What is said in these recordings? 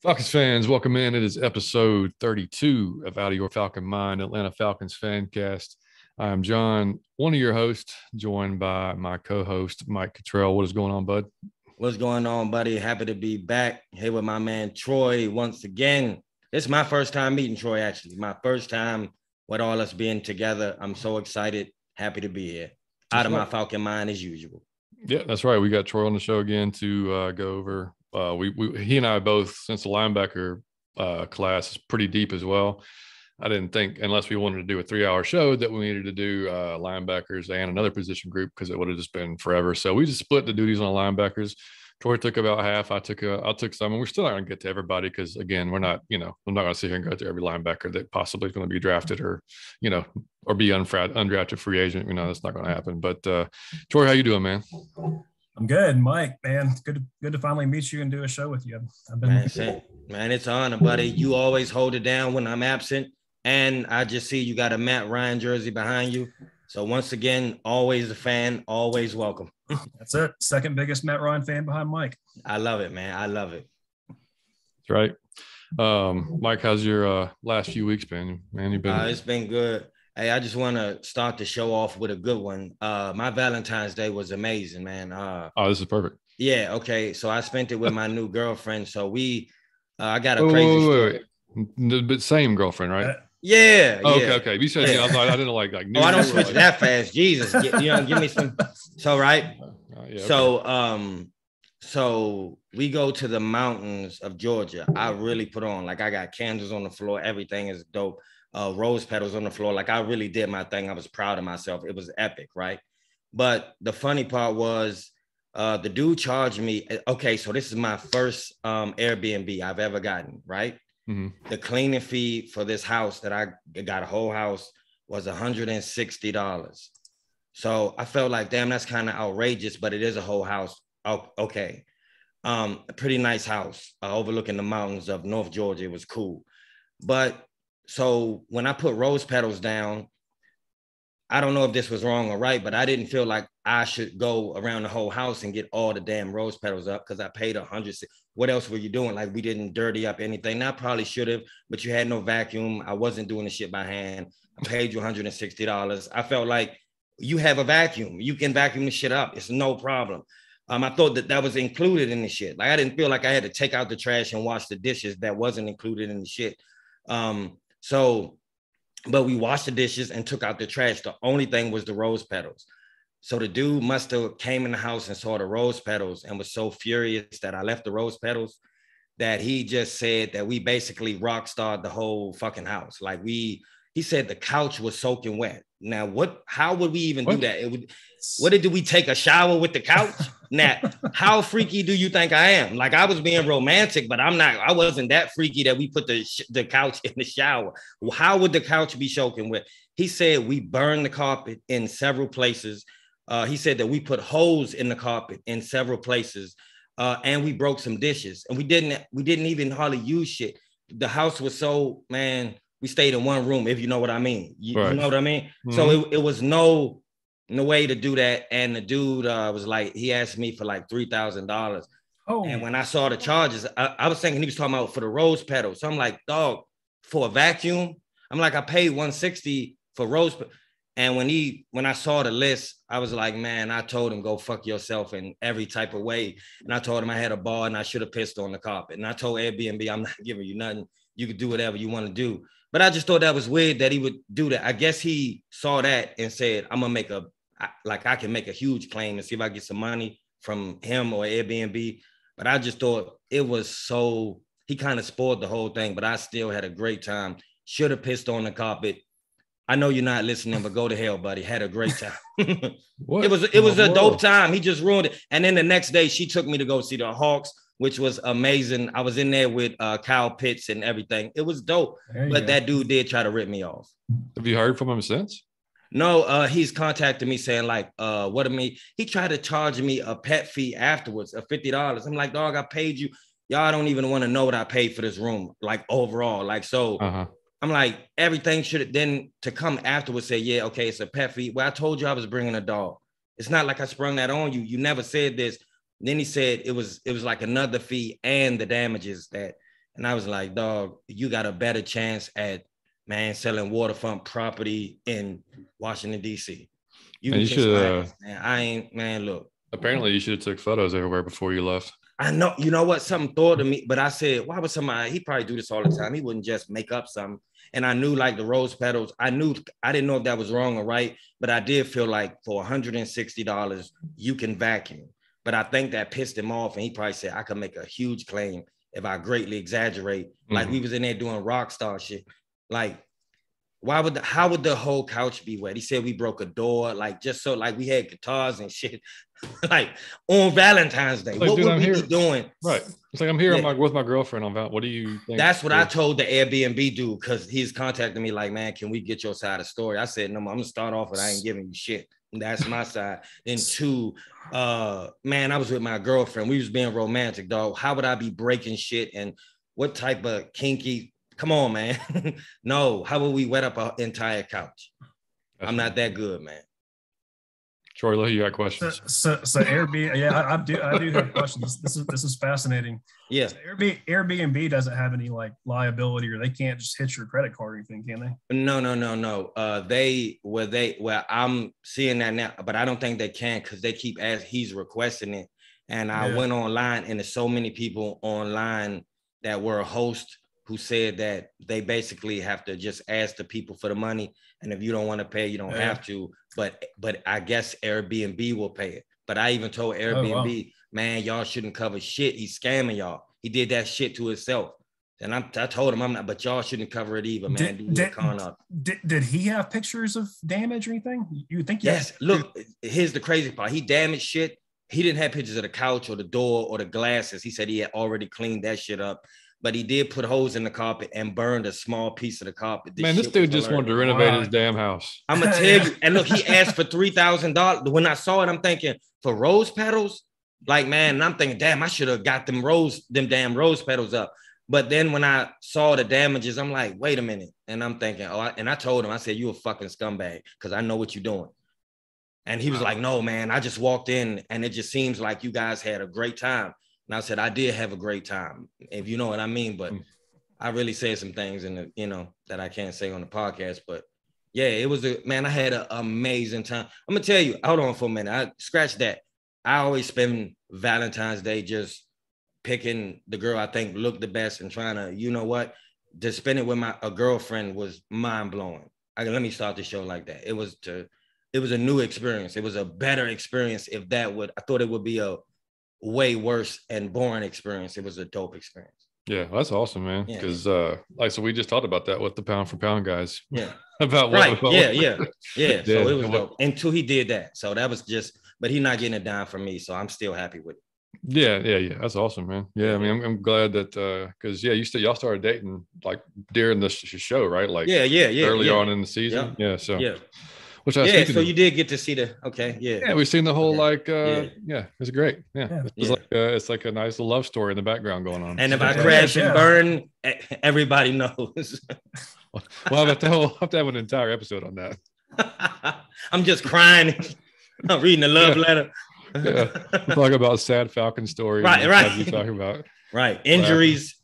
Falcons fans, welcome in. It is episode 32 of Out of Your Falcon Mind, Atlanta Falcons Fancast. I am John, one of your hosts, joined by my co-host, Mike Cottrell. What is going on, bud? What's going on, buddy? Happy to be back here with my man Troy once again. It's my first time meeting Troy, actually. My first time with all us being together. I'm so excited. Happy to be here. Out of my Falcon mind as usual. Yeah, that's right. We got Troy on the show again to go over. He and I both, since the linebacker class is pretty deep as well. I didn't think, unless we wanted to do a 3-hour show, that we needed to do linebackers and another position group because it would have just been forever. So we just split the duties on linebackers. Troy took about half. I took some, and we're still not going to get to everybody because, again, I'm not going to sit here and go through every linebacker that possibly is going to be drafted or be undrafted free agent. That's not going to happen. But Troy, how you doing, man? I'm good, Mike. Man, good to finally meet you and do a show with you. Man, it's an honor, buddy. You always hold it down when I'm absent, and I just see you got a Matt Ryan jersey behind you. So once again, always a fan, always welcome. That's it. Second biggest Matt Ryan fan behind Mike. I love it, man. I love it. That's right. Mike, how's your last few weeks been? Man, you've been. It's been good. Hey, I just want to start the show off with a good one. My Valentine's Day was amazing, man. This is perfect. Yeah, okay. So I spent it with my new girlfriend. So I got a crazy story. But same girlfriend, right? Yeah. Okay. You said I didn't like new. I don't switch that fast. Jesus, give me some. So right. Yeah, okay. So we go to the mountains of Georgia. I really put on, like, I got candles on the floor. Everything is dope. Rose petals on the floor. Like, I really did my thing. I was proud of myself. It was epic, right? But the funny part was the dude charged me. Okay, so this is my first Airbnb I've ever gotten, right? Mm-hmm. The cleaning fee for this house that I got, a whole house, was $160. So I felt like, damn, that's kind of outrageous, but it is a whole house. Oh, okay. A pretty nice house overlooking the mountains of North Georgia. It was cool. But so when I put rose petals down, I don't know if this was wrong or right, but I didn't feel like I should go around the whole house and get all the damn rose petals up because I paid $100. What else were you doing? Like, we didn't dirty up anything. Now, I probably should have, but you had no vacuum. I wasn't doing the shit by hand. I paid you $160. I felt like, you have a vacuum. You can vacuum the shit up. It's no problem. I thought that was included in the shit. Like, I didn't feel like I had to take out the trash and wash the dishes. That wasn't included in the shit. But we washed the dishes and took out the trash. The only thing was the rose petals. So the dude must have came in the house and saw the rose petals and was so furious that I left the rose petals that he just said that we basically rock starred the whole fucking house. Like, he said the couch was soaking wet. Now, how would we even do that? Did we take a shower with the couch? Now, how freaky do you think I am? Like, I was being romantic, but I wasn't that freaky that we put the couch in the shower. How would the couch be soaking wet? He said we burned the carpet in several places. He said that we put holes in the carpet in several places, and we broke some dishes, and we didn't even hardly use shit. The house was so, man, we stayed in one room, if you know what I mean. You know what I mean? Mm-hmm. So it was no way to do that. And the dude was like, he asked me for like $3,000. Oh. And when I saw the charges, I was thinking he was talking about for the rose petals. So I'm like, dog, for a vacuum? I'm like, I paid $160 for rose. And when I saw the list, I was like, man, I told him, go fuck yourself in every type of way. And I told him I had a bar and I should have pissed on the carpet. And I told Airbnb, I'm not giving you nothing. You could do whatever you want to do. But I just thought that was weird that he would do that. I guess he saw that and said, I'm going to I can make a huge claim and see if I get some money from him or Airbnb. But I just thought it was so, he kind of spoiled the whole thing, but I still had a great time. Should have pissed on the carpet. I know you're not listening, but go to hell, buddy. Had a great time. It was a dope time. He just ruined it. And then the next day she took me to go see the Hawks, which was amazing. I was in there with Kyle Pitts and everything. It was dope. But that dude did try to rip me off. Have you heard from him since? No, he's contacted me saying like, he tried to charge me a pet fee afterwards of $50. I'm like, dog, I paid you. Y'all don't even want to know what I paid for this room, like overall. Like, so I'm like, everything should have then to come afterwards say, yeah, okay, it's a pet fee. Well, I told you I was bringing a dog. It's not like I sprung that on you. You never said this. Then he said it was like another fee and the damages that And I was like, dog, you got a better chance at, man, selling waterfront property in Washington, D.C. You can kiss my ass, man. I ain't, man, look. Apparently you should have took photos everywhere before you left. I know, you know what? Something thought of me, but I said, why would somebody, he probably do this all the time. He wouldn't just make up something. And I knew like the rose petals, I didn't know if that was wrong or right, but I did feel like for $160, you can vacuum. But I think that pissed him off. And he probably said, I could make a huge claim if I greatly exaggerate. Like we was in there doing rock star shit. Like, how would the whole couch be wet? He said we broke a door, like just so like we had guitars and shit. Like on Valentine's Day. Like, what dude, would I'm we here. be doing? Right. It's like I'm here. I'm like with my girlfriend on Val. What do you think? That's what I told the Airbnb dude, because he's contacting me like, man, can we get your side of the story? I said, no, I'm gonna start off with I ain't giving you shit. That's my side. Then two, man, I was with my girlfriend. We was being romantic, dog. How would I be breaking shit? And what type of kinky? Come on, man. No, how would we wet up an entire couch? I'm not that good, man. Troy, you got questions? So Airbnb, yeah, I do have questions. This is fascinating. Yeah, so Airbnb doesn't have any like liability, or they can't just hit your credit card or anything, can they? No. Well, I'm seeing that now, but I don't think they can because they keep asking. He's requesting it, and I went online, and there's so many people online that were a host who said that they basically have to just ask the people for the money. And if you don't want to pay, you don't have to. But I guess Airbnb will pay it. But I even told Airbnb, man, y'all shouldn't cover shit. He's scamming y'all. He did that shit to himself. And I told him I'm not, but y'all shouldn't cover it either, man. Did he have pictures of damage or anything? You think? Yes. Look, here's the crazy part. He damaged shit. He didn't have pictures of the couch or the door or the glasses. He said he had already cleaned that shit up. But he did put holes in the carpet and burned a small piece of the carpet. This dude just wanted to renovate his damn house. I'm going to tell you. And look, he asked for $3,000. When I saw it, I'm thinking, for rose petals? Like, man, and I'm thinking, damn, I should have got them damn rose petals up. But then when I saw the damages, I'm like, wait a minute. And I'm thinking, and I told him, I said, you a fucking scumbag because I know what you're doing. And he was like, no, man, I just walked in and it just seems like you guys had a great time. And I said, I did have a great time, if you know what I mean. But I really said some things that I can't say on the podcast. But yeah, it was I had an amazing time. I'm going to tell you, hold on for a minute. I scratch that. I always spend Valentine's Day just picking the girl I think looked the best and trying to, you know what, to spend it with a girlfriend was mind blowing. Let me start the show like that. It was a new experience. It was a better experience. I thought it would be a way worse and boring experience. It was a dope experience. Yeah, that's awesome, man. Because so we just talked about that with the pound for pound guys. Yeah. about right. Yeah. So it was dope. Until he did that. So that was but he's not getting it down from me. So I'm still happy with it. Yeah. That's awesome, man. Yeah, I mean, I'm glad that because y'all started dating like during the show, right? Like early on in the season. Yeah. So which I so you did get to see we've seen the whole it's great. It's like a nice little love story in the background going on. And if I crash and burn, everybody knows. Well, I'll have to have an entire episode on that. I'm just crying. I'm reading a love letter. We'll talk about sad Falcon stories. Right. You talking about injuries.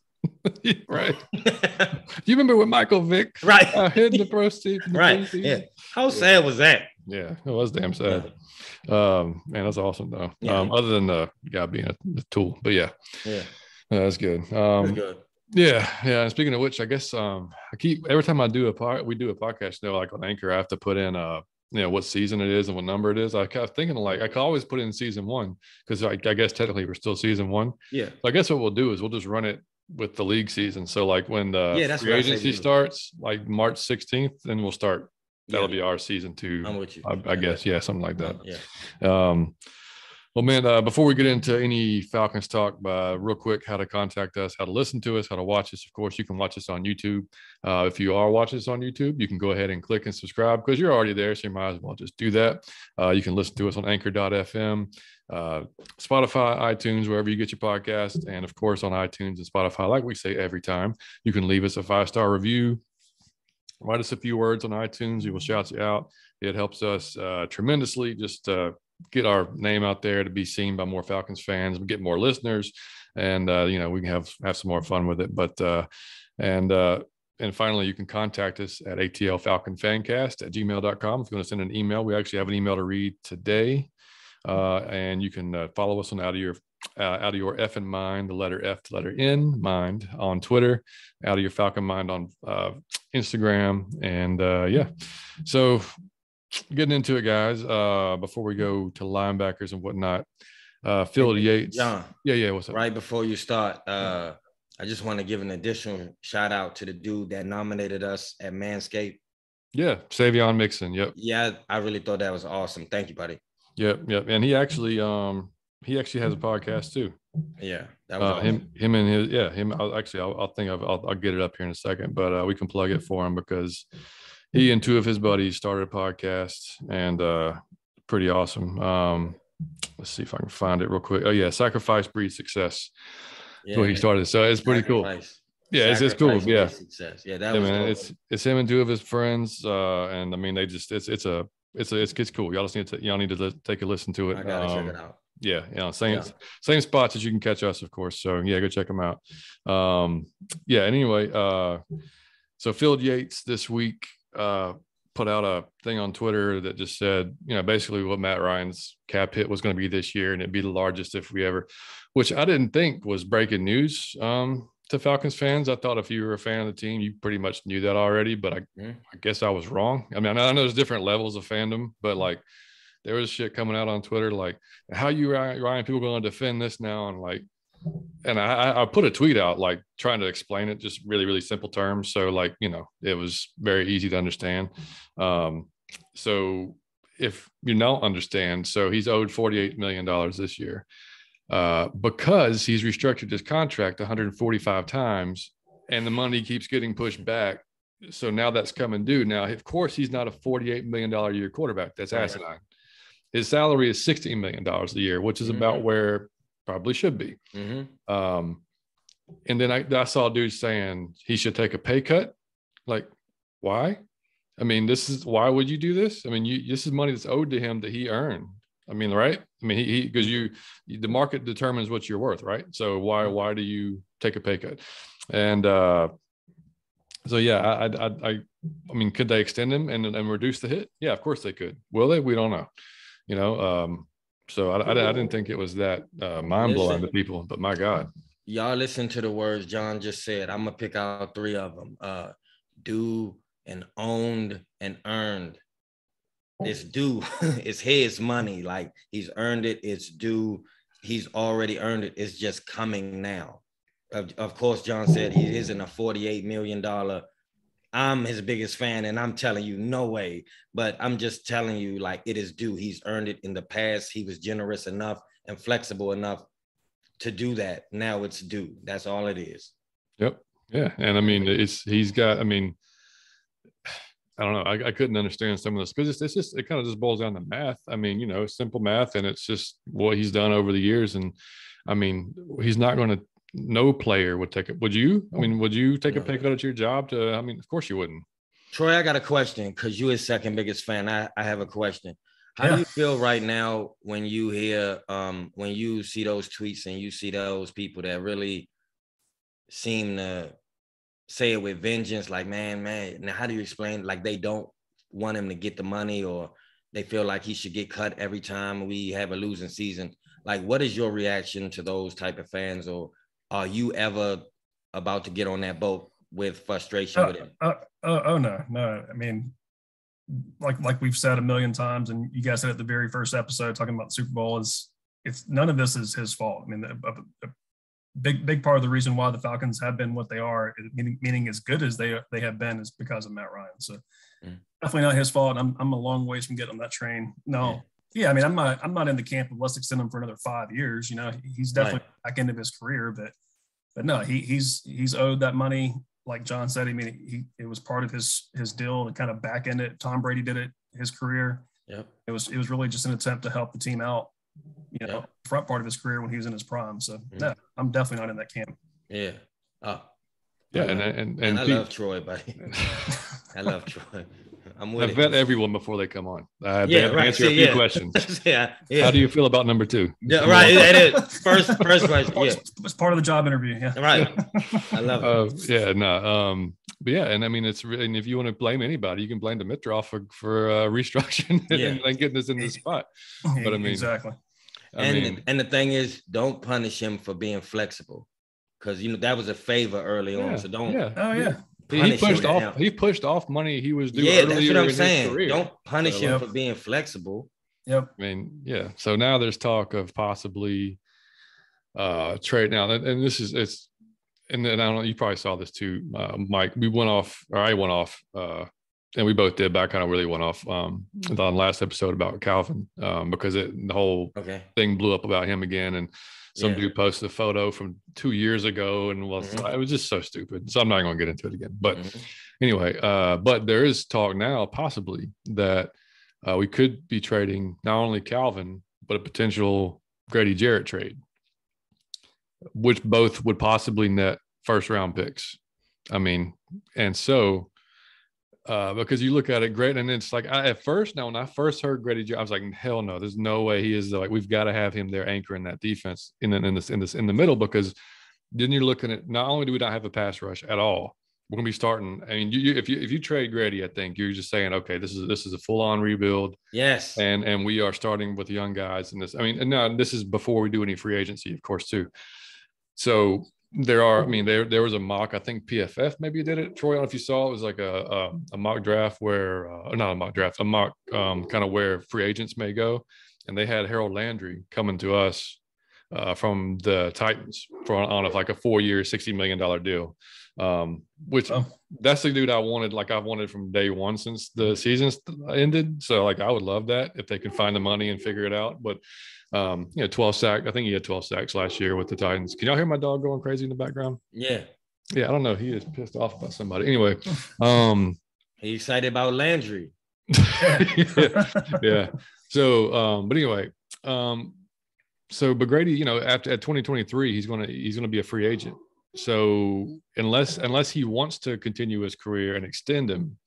Right. Do you remember with Michael Vick? Right. Hidden the proceeds. Right. Yeah. How sad was that? Yeah, it was damn sad. Man, that's awesome though. Other than the guy being a tool, but that's good. That's good. Yeah. And speaking of which, I guess every time we do a podcast, like on Anchor, I have to put in what season it is and what number it is. I kept thinking I could always put in season 1 because I guess technically we're still season 1. Yeah. So I guess what we'll do is we'll just run it with the league season. So like when the free agency starts, like March 16th, then we'll start. That'll be our season 2. I'm with you. I guess. Yeah, something like that. Yeah. Well, man, before we get into any Falcons talk, real quick, how to contact us, how to listen to us, how to watch us. Of course, you can watch us on YouTube. If you are watching us on YouTube, you can go ahead and click and subscribe because you're already there, so you might as well just do that. You can listen to us on Anchor.fm, Spotify, iTunes, wherever you get your podcast, and of course on iTunes and Spotify. Like we say every time, you can leave us a 5-star review. Write us a few words on iTunes. We will shout you out. It helps us tremendously. Just get our name out there to be seen by more Falcons fans, get more listeners, and we can have some more fun with it. But and finally, you can contact us at atlfalconfancast@gmail.com if you want to send an email. We actually have an email to read today, and you can follow us on Out of Your F and Mind, the letter F, the letter N, Mind on Twitter, Out of Your Falcon Mind on Instagram, and So getting into it, guys. Before we go to linebackers and whatnot, Phil Yates. John. Yeah. What's up? Right before you start, I just want to give an additional shout out to the dude that nominated us at Manscaped. Yeah, Savion Mixon. Yep. Yeah, I really thought that was awesome. Thank you, buddy. Yep. And he actually has a podcast too. Yeah, that was awesome. I'll get it up here in a second, but we can plug it for him because he and two of his buddies started a podcast, and pretty awesome. Let's see if I can find it real quick. Oh yeah, Sacrifice Breeds Success. Yeah, what he started. So it's pretty cool. Yeah, it's cool. Yeah. Success. Yeah, that was man. It's him and two of his friends. And I mean, they just it's cool. Y'all just need to take a listen to it. I gotta check it out. Yeah, same spots that you can catch us, of course. So yeah, go check them out. Anyway, so Phil Yates this week put out a thing on Twitter that just said, basically what Matt Ryan's cap hit was going to be this year, and it'd be the largest if we ever, which I didn't think was breaking news to Falcons fans. I thought if you were a fan of the team, you pretty much knew that already, but I guess I was wrong. I mean, I know there's different levels of fandom, but like there was shit coming out on Twitter, like how you Ryan people going to defend this now. And I put a tweet out, like trying to explain it, just really, really simple terms. So like, it was very easy to understand. So if you don't understand, so he's owed $48 million this year because he's restructured his contract 145 times and the money keeps getting pushed back. So now that's coming due. Now, of course, he's not a $48 million a year quarterback. That's asinine. His salary is $16 million a year, which is about where probably should be. And then I saw dudes saying he should take a pay cut. Like, why? I mean, why would you do this? I mean, this is money that's owed to him that he earned. I mean, right? I mean, because the market determines what you're worth, right? So why do you take a pay cut? And so yeah, I mean, could they extend him and reduce the hit? Yeah, of course they could. Will they? We don't know. So I didn't think it was that mind-blowing to people, but my God. Y'all listen to the words John just said. I'm going to pick out three of them. Due and owned and earned. It's due. It's his money. Like he's earned it. It's due. He's already earned it. It's just coming now. Of course, John said he isn't a $48 million. I'm his biggest fan, and I'm telling you, no way. But I'm just telling you, like, it is due. He's earned it in the past. He was generous enough and flexible enough to do that. Now it's due. That's all it is. Yep. Yeah. And I mean, I don't know. I couldn't understand some of this because it kind of just boils down to math. I mean, simple math, and it's just what he's done over the years. And I mean, he's not going to. No player would take it. Would you? I mean, would you take a pay cut at your job? Of course you wouldn't. Troy, I got a question because you're his second biggest fan. I have a question. How do you feel right now when you hear, when you see those tweets and you see those people that really seem to say it with vengeance, like, man, now how do you explain, like they don't want him to get the money or they feel like he should get cut every time we have a losing season? Like, what is your reaction to those type of fans, or are you ever about to get on that boat with frustration with him? No. I mean, like we've said a million times, and you guys said at the very first episode talking about the Super Bowl, it's none of this is his fault. I mean, a big part of the reason why the Falcons have been what they are, meaning as good as they have been, is because of Matt Ryan. So definitely not his fault. I'm a long ways from getting on that train. No. Yeah, I mean, I'm not in the camp of let's extend him for another 5 years. He's definitely back into his career, but no, he's owed that money. Like John said, I mean, it was part of his deal to kind of back end it. Tom Brady did it his career. Yeah, it was really just an attempt to help the team out, front part of his career when he was in his prime. So no, I'm definitely not in that camp. Yeah. Yeah, and I love Troy, buddy. I love Troy. I'm with I it. vet everyone before they come on. I have Yeah, to right. answer a few questions. Yeah. How do you feel about number 2? Yeah, right. That is first question. Yeah, It's part of the job interview. Yeah. right. I love it. Yeah, no. But yeah, and I mean, it's really, and if you want to blame anybody, you can blame Dimitrov for restructuring and getting us in this spot. But I mean, exactly. And the thing is, don't punish him for being flexible, because that was a favor early on. So don't. Yeah. Oh yeah. He pushed off money he was due. Yeah, that's what I'm in saying. his career. Don't punish him for being flexible. Yep. I mean, yeah. So now there's talk of possibly trade now, and this is it's. And then I don't know, you probably saw this too, Mike. I went off, and we both did, but I kind of really went off on the last episode about Calvin because the whole thing blew up about him again. And some dude posted a photo from 2 years ago, and it was just so stupid. So I'm not going to get into it again. But anyway, but there is talk now possibly that we could be trading not only Calvin, but a potential Grady Jarrett trade, which both would possibly net first round picks. I mean, and so because you look at it, great, and it's like at first, now when I first heard Grady Jarrett, I was like, hell no, there's no way he is. Like, we've got to have him there anchoring that defense in the middle, because then you're looking at, not only do we not have a pass rush at all, we're gonna be starting. I mean, if you trade Grady, I think you're just saying, okay, this is a full on rebuild. Yes, and we are starting with young guys in this. I mean, and now this is before we do any free agency, of course, too. So there was a mock, I think PFF maybe did it, Troy. I don't know if you saw it. It was like a mock draft where not a mock draft, a mock kind of where free agents may go, and they had Harold Landry coming to us from the Titans on like a 4-year $60 million deal, which that's the dude I wanted. Like, I've wanted from day one since the season ended. So like, I would love that if they could find the money and figure it out. But 12 sacks. I think he had 12 sacks last year with the Titans. Can y'all hear my dog going crazy in the background? Yeah. I don't know. He is pissed off about somebody. Anyway, he's excited about Landry. yeah. So, but anyway, but Grady, after at 2023, he's gonna be a free agent. So unless he wants to continue his career and extend him,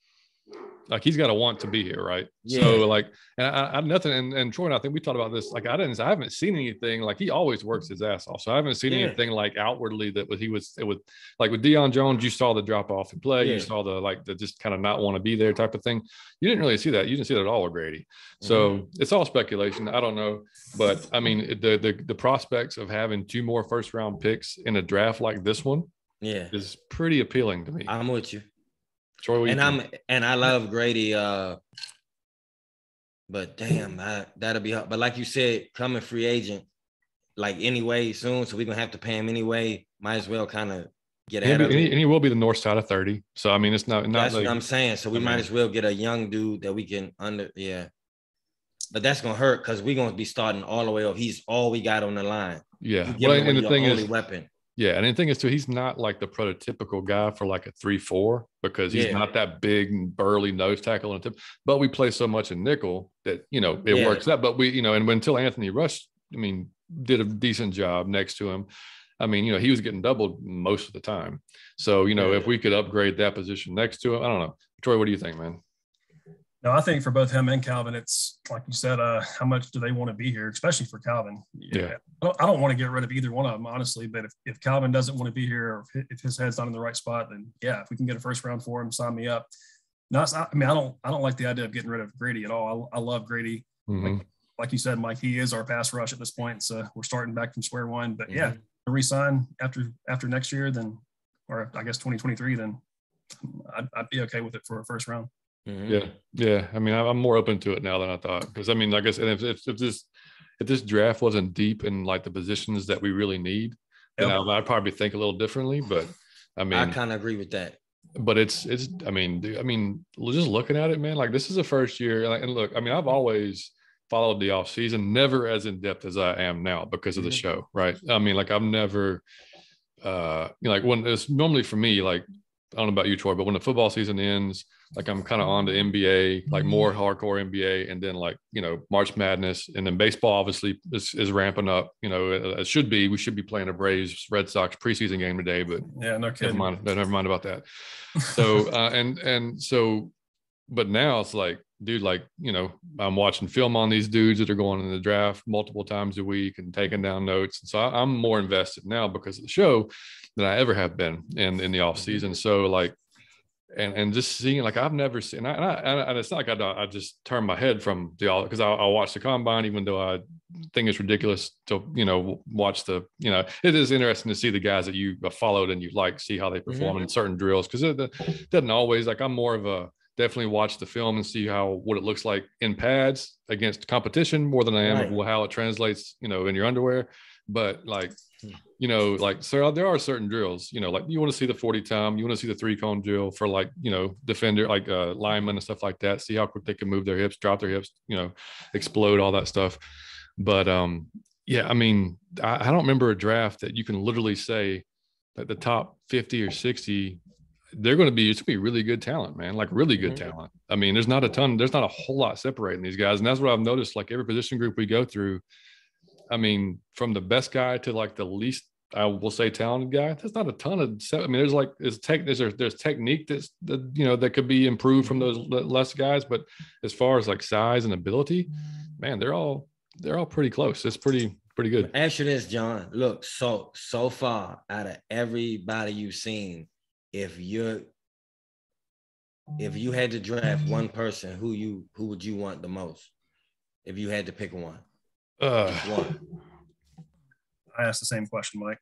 like, he's got to want to be here, right? Yeah. So like, and I nothing, and Troy and I think we talked about this. Like, I haven't seen anything. Like, he always works his ass off. So I haven't seen anything like outwardly that like with Deion Jones, you saw the drop off in play. You saw the just kind of not want to be there type of thing. You didn't really see that. You didn't see that at all with Grady. So it's all speculation. I don't know, but I mean, the prospects of having 2 more first round picks in a draft like this one, is pretty appealing to me. I'm with you. Troy, I love Grady, but damn, that'll be hard. But like you said, coming free agent, like, anyway soon, so we're gonna have to pay him anyway. Might as well kind of get out of it. And he will be the north side of 30. So I mean, it's not. That's like, what I'm saying. So we might as well get a young dude that we can But that's gonna hurt, because we're gonna be starting all the way up. He's all we got on the line. Yeah. Well, and the thing is, weapon. Yeah, and the thing is too, he's not like the prototypical guy for like a 3-4, because he's not that big and burly nose tackle on the tip. But we play so much in nickel that it works out. But we and until Anthony Rush, did a decent job next to him. I mean, he was getting doubled most of the time. So if we could upgrade that position next to him, I don't know. Troy, what do you think, man? No, I think for both him and Calvin, it's like you said, how much do they want to be here, especially for Calvin? Yeah. I don't want to get rid of either one of them, honestly, but if Calvin doesn't want to be here, or if his head's not in the right spot, then if we can get a first round for him, sign me up. No, I don't like the idea of getting rid of Grady at all. I love Grady. Like you said, Mike, he is our pass rush at this point. So we're starting back from square one, but re-sign after next year, then, or I guess 2023, then I'd be okay with it for a first round. Yeah. I mean, I'm more open to it now than I thought, because I mean, like I said, if this draft wasn't deep in like the positions that we really need, then I'd probably think a little differently. But I mean, I kind of agree with that. But it's I mean, just looking at it, man, like, this is the first year, and look, I mean, I've always followed the off season, never as in depth as I am now because of the show, right? I mean, like, I've never like, when it's normally for me, like, I don't know about you, Troy, but when the football season ends, like, I'm kind of on to NBA, like more hardcore NBA, and then like, March Madness, and then baseball obviously is ramping up. It should be. We should be playing a Braves Red Sox preseason game today, but no kidding. Never mind about that. So and so but now it's like, dude, like, you know, I'm watching film on these dudes that are going in the draft multiple times a week and taking down notes. And so I'm more invested now because of the show than I ever have been in the off season. So like, and just seeing, like, I've never seen, and it's not like I just turn my head from the all, because I'll watch the combine, even though I think it's ridiculous to, you know, watch the, you know, it is interesting to see the guys that you followed and you like, see how they perform in certain drills. Cause it doesn't always, like, I'm more of a, definitely watch the film and see what it looks like in pads against competition more than I am of how it translates, you know, in your underwear. But like, you know, like, so there are certain drills, you know, like you want to see the 40 time, you want to see the 3-cone drill for, like, you know, defender, like linemen and stuff like that, see how quick they can move their hips, drop their hips, you know, explode, all that stuff. But yeah, I mean, I don't remember a draft that you can literally say that the top 50 or 60, it's going to be really good talent, man, like really good talent. I mean, there's not a whole lot separating these guys. And that's what I've noticed, like every position group we go through, I mean, from the best guy to like the least, I will say, talented guy, there's not a ton of, I mean, there's like, there's technique that, you know, that could be improved from those less guys. But as far as like size and ability, man, they're all pretty close. It's pretty good. Ask you this, John. Look, so far out of everybody you've seen, if you had to draft one person, who would you want the most? If you had to pick one. One. I asked the same question, Mike.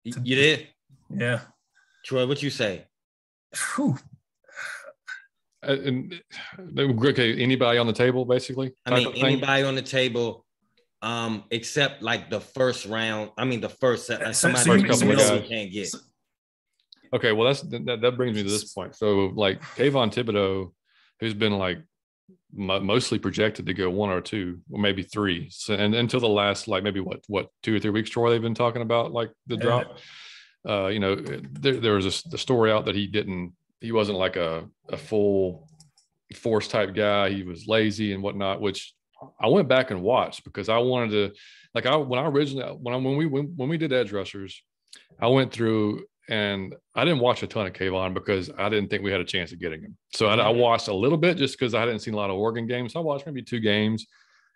You did? Yeah. Troy, what you say? Okay, anybody on the table, basically? I mean, anybody on the table, except like the first round. I mean, the first set, like somebody couple of guys can't get. Okay, well, that brings me to this point. So, like, Kayvon Thibodeau, who's been like mostly projected to go 1 or 2 or maybe 3, so, and until the last, like, maybe what 2 or 3 weeks, Troy, they've been talking about like the drop. You know, there was a story out that he wasn't like a full force type guy. He was lazy and whatnot, which I went back and watched because I wanted to, like, when we did edge rushers, I went through and I didn't watch a ton of Kayvon because I didn't think we had a chance of getting him. So I watched a little bit just because I hadn't seen a lot of Oregon games. So I watched maybe 2 games,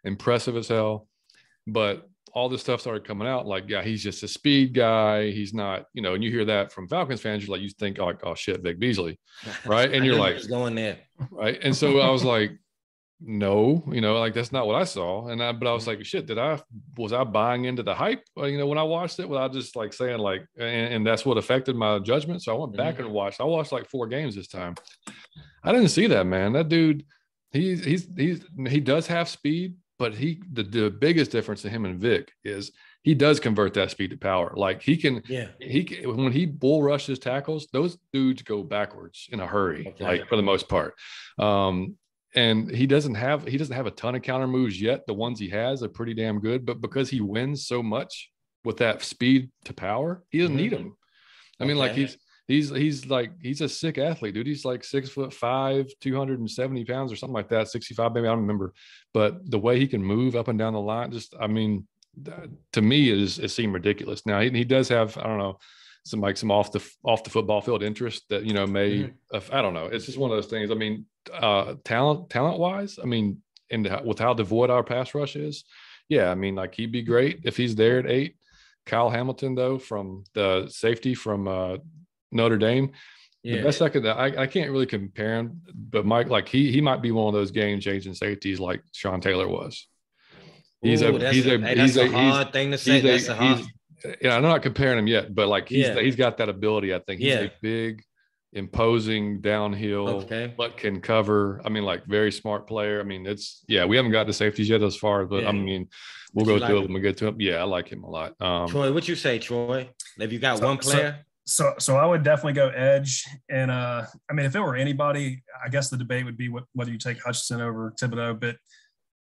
impressive as hell. But all this stuff started coming out like, yeah, he's just a speed guy. He's not, you know, and you hear that from Falcons fans, you're like, you think, oh shit, Vic Beasley, right? And you're like, going there, right? And so I was like, no, you know, like that's not what I saw. But I was like, shit, was I buying into the hype? You know, when I watched it, without just like saying like, and that's what affected my judgment. So I went back and watched. I watched like 4 games this time. I didn't see that, man. That dude, he does have speed, but the biggest difference to him and Vic is he does convert that speed to power. Like he can, when he bull rushes tackles, those dudes go backwards in a hurry, like for the most part. And he doesn't have a ton of counter moves yet. The ones he has are pretty damn good, but because he wins so much with that speed to power, he doesn't need them. I mean, like he's a sick athlete, dude. He's like 6'5", 270 pounds or something like that, 65 maybe, I don't remember. But the way he can move up and down the line, just, I mean, to me it seemed ridiculous. Now he does have, I don't know, some off the football field interest that, you know, may I don't know. It's just one of those things. I mean, talent wise, I mean, and with how devoid our pass rush is, yeah, I mean, like he'd be great if he's there at 8. Kyle Hamilton, though, from the safety from Notre Dame, the best I can't really compare him, but Mike, like he might be one of those game changing safeties like Sean Taylor was. That's a hard thing to say. Yeah, I'm not comparing him yet, but like he's got that ability. I think he's a big, imposing downhill, but can cover. I mean, like very smart player. I mean, we haven't got to safeties yet as far, but I mean, we'll go through it when we get to him. Yeah, I like him a lot. Troy, what you say, Troy? Have you got one player? So I would definitely go edge. And I mean, if it were anybody, I guess the debate would be whether you take Hutchinson over Thibodeau, but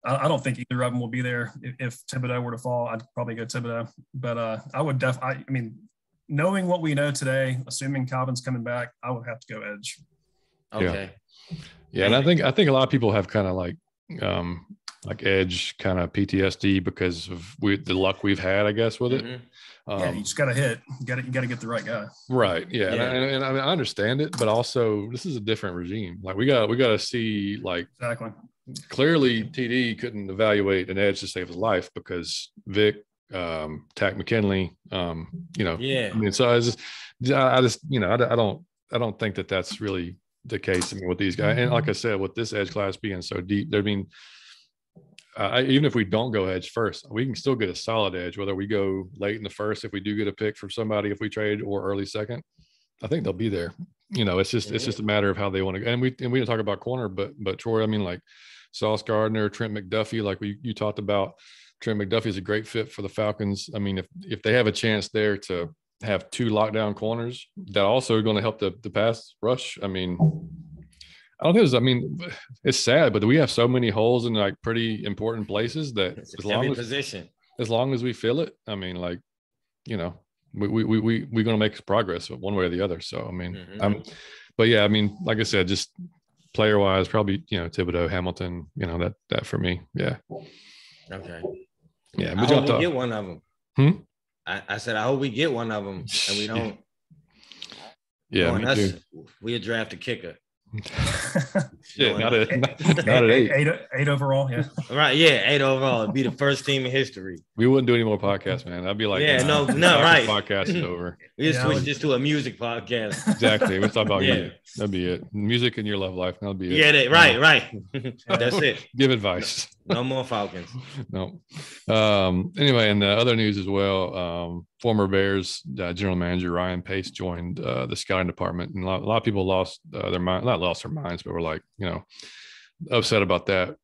I don't think either of them will be there. If Thibodeau were to fall, I'd probably go Thibodeau. But I would I mean, knowing what we know today, assuming Calvin's coming back, I would have to go edge. Okay. Yeah, and I think a lot of people have kind of like edge kind of PTSD because of the luck we've had, I guess, with it. Yeah, you just got to hit. You got to get the right guy. Right. Yeah. And I mean, I understand it, but also this is a different regime. Like we got to see, like, exactly. Clearly TD couldn't evaluate an edge to save his life because Vic, Tack McKinley, I mean, so I just, I don't think that that's really the case. I mean, with these guys, and like I said, with this edge class being so deep, I mean, even if we don't go edge first, we can still get a solid edge, whether we go late in the first, if we do get a pick from somebody, if we trade, or early second. I think they'll be there. It's just a matter of how they want to go. And we didn't talk about corner, but Troy, I mean, like Sauce Gardner, Trent McDuffie, like you talked about. Trent McDuffie is a great fit for the Falcons. I mean, if they have a chance there to have two lockdown corners that also are going to help the pass rush, I mean, I don't think I mean, it's sad, but we have so many holes in like pretty important places that as long as we fill it, I mean, like, we're going to make progress one way or the other. So, I mean, but yeah, I mean, like I said, just player wise, probably, Thibodeau, Hamilton, that for me. Yeah. Okay. Yeah. I hope we get one of them. I said, I hope we get one of them and we don't. Yeah. Me too. We'll draft a kicker. Yeah, not at 8 overall. Yeah, right. Yeah, 8 overall. It'd be the first team in history. We wouldn't do any more podcasts, man. I'd be like, no, right. Podcast is over. We just switch this to a music podcast. Exactly. We'll talk about music. That'd be it. Music in your love life. That'd be it. Yeah, right. That's it. Give advice. No more Falcons. No. Anyway, and the other news as well. Former Bears general manager Ryan Pace joined the scouting department, and a lot of people lost their mind. Not lost their minds, but were like, upset about that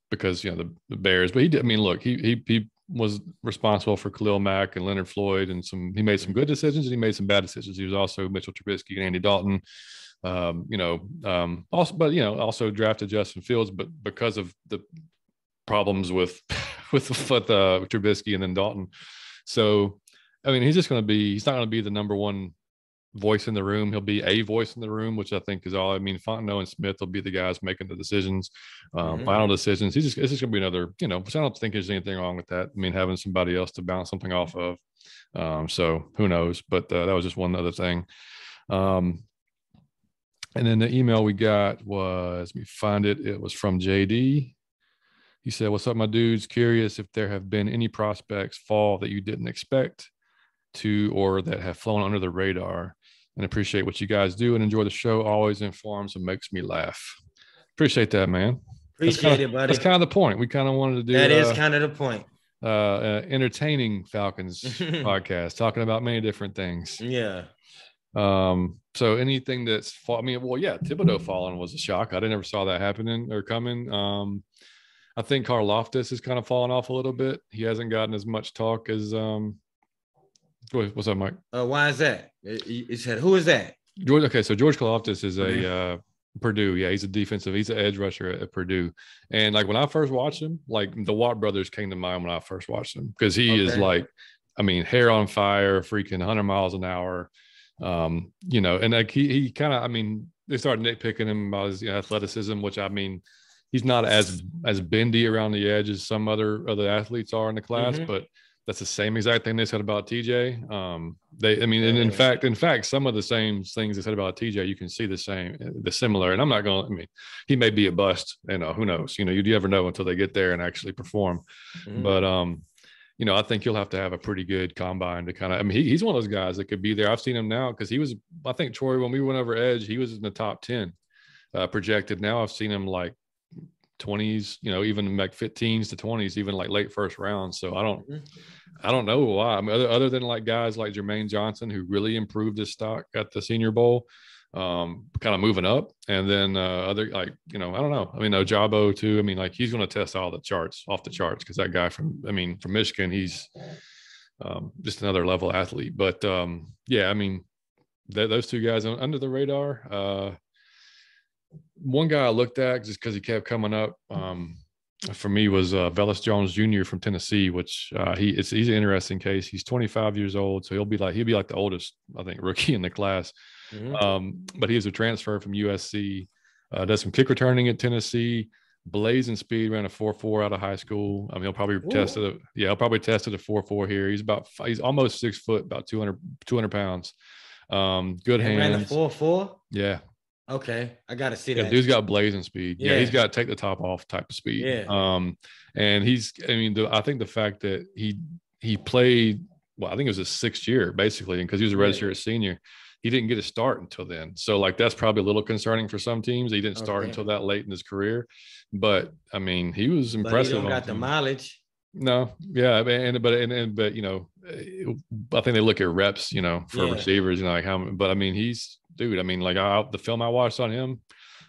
because the Bears. But he did. I mean, look, he was responsible for Khalil Mack and Leonard Floyd, and he made some good decisions and he made some bad decisions. He was also Mitchell Trubisky and Andy Dalton. Also drafted Justin Fields, but because of the problems with Trubisky and then Dalton. So, I mean, he's not going to be the number one voice in the room. He'll be a voice in the room, which I think is all. I mean, Fontenot and Smith will be the guys making the decisions, final decisions. It's just going to be another, which I don't think there's anything wrong with that. I mean, having somebody else to bounce something off of. So who knows? But that was just one other thing. And then the email we got was, let me find it. It was from JD. He said, "What's up, my dudes? Curious if there have been any prospects fall that you didn't expect to or that have flown under the radar, and appreciate what you guys do and enjoy the show. Always informs and makes me laugh." Appreciate that, man. Appreciate it, buddy. That's kind of the point. We kind of wanted to do that. Is kind of the point. Entertaining Falcons podcast, talking about many different things. Yeah. So anything that's Thibodeau falling was a shock. I never saw that happening or coming. I think Koloftis has kind of fallen off a little bit. He hasn't gotten as much talk as what's up, Mike? Why is that? It said, who is that? George. Okay, so George Koloftis is a Purdue. Yeah, he's an edge rusher at Purdue. And like when I first watched him, like the Watt brothers came to mind when I first watched him because he is like, I mean, hair on fire, freaking 100 miles an hour. And like he kind of, I mean, they started nitpicking him about his athleticism, which I mean, he's not as bendy around the edge as some other athletes are in the class, but that's the same exact thing they said about TJ. In fact, some of the same things they said about TJ, you can see the similar. And I'm not going to, I mean, he may be a bust, who knows, you never know until they get there and actually perform. But, I think you'll have to have a pretty good combine to kind of, I mean, he's one of those guys that could be there. I've seen him now because I think Troy, when we went over edge, he was in the top 10 projected. Now I've seen him like 20s, even like 15s to 20s, even like late first round. So I don't know why. I mean, other than like guys like Jermaine Johnson, who really improved his stock at the Senior Bowl, kind of moving up. And then other, like, I don't know. I mean, Ojabo too. I mean, like he's going to test all the charts off the charts because that guy from Michigan, he's just another level athlete. But I mean, those two guys under the radar. One guy I looked at just because he kept coming up for me was Velus Jones Jr. from Tennessee, which he's an interesting case. He's 25 years old, so he'll be like the oldest, I think, rookie in the class. But he was a transfer from USC, does some kick returning at Tennessee, blazing speed, ran a 4.4 out of high school. I mean, he'll probably test it. Yeah, he'll probably test it a 4.4 here. He's almost 6 foot, about 200 pounds. Good hands. Ran a 4.4. Yeah. Okay, I gotta see that. that. Dude's got blazing speed. Yeah, he's got take the top off type of speed. Yeah. And I think the fact that he played, well, I think it was his 6th year basically, because he was a redshirt senior. He didn't get a start until then. So like that's probably a little concerning for some teams. He didn't start until that late in his career. But I mean, he was impressive. But he don't got the mileage. No, yeah, but you know, I think they look at reps, you know, for receivers, you know, like how. But I mean, dude. I mean, like the film I watched on him,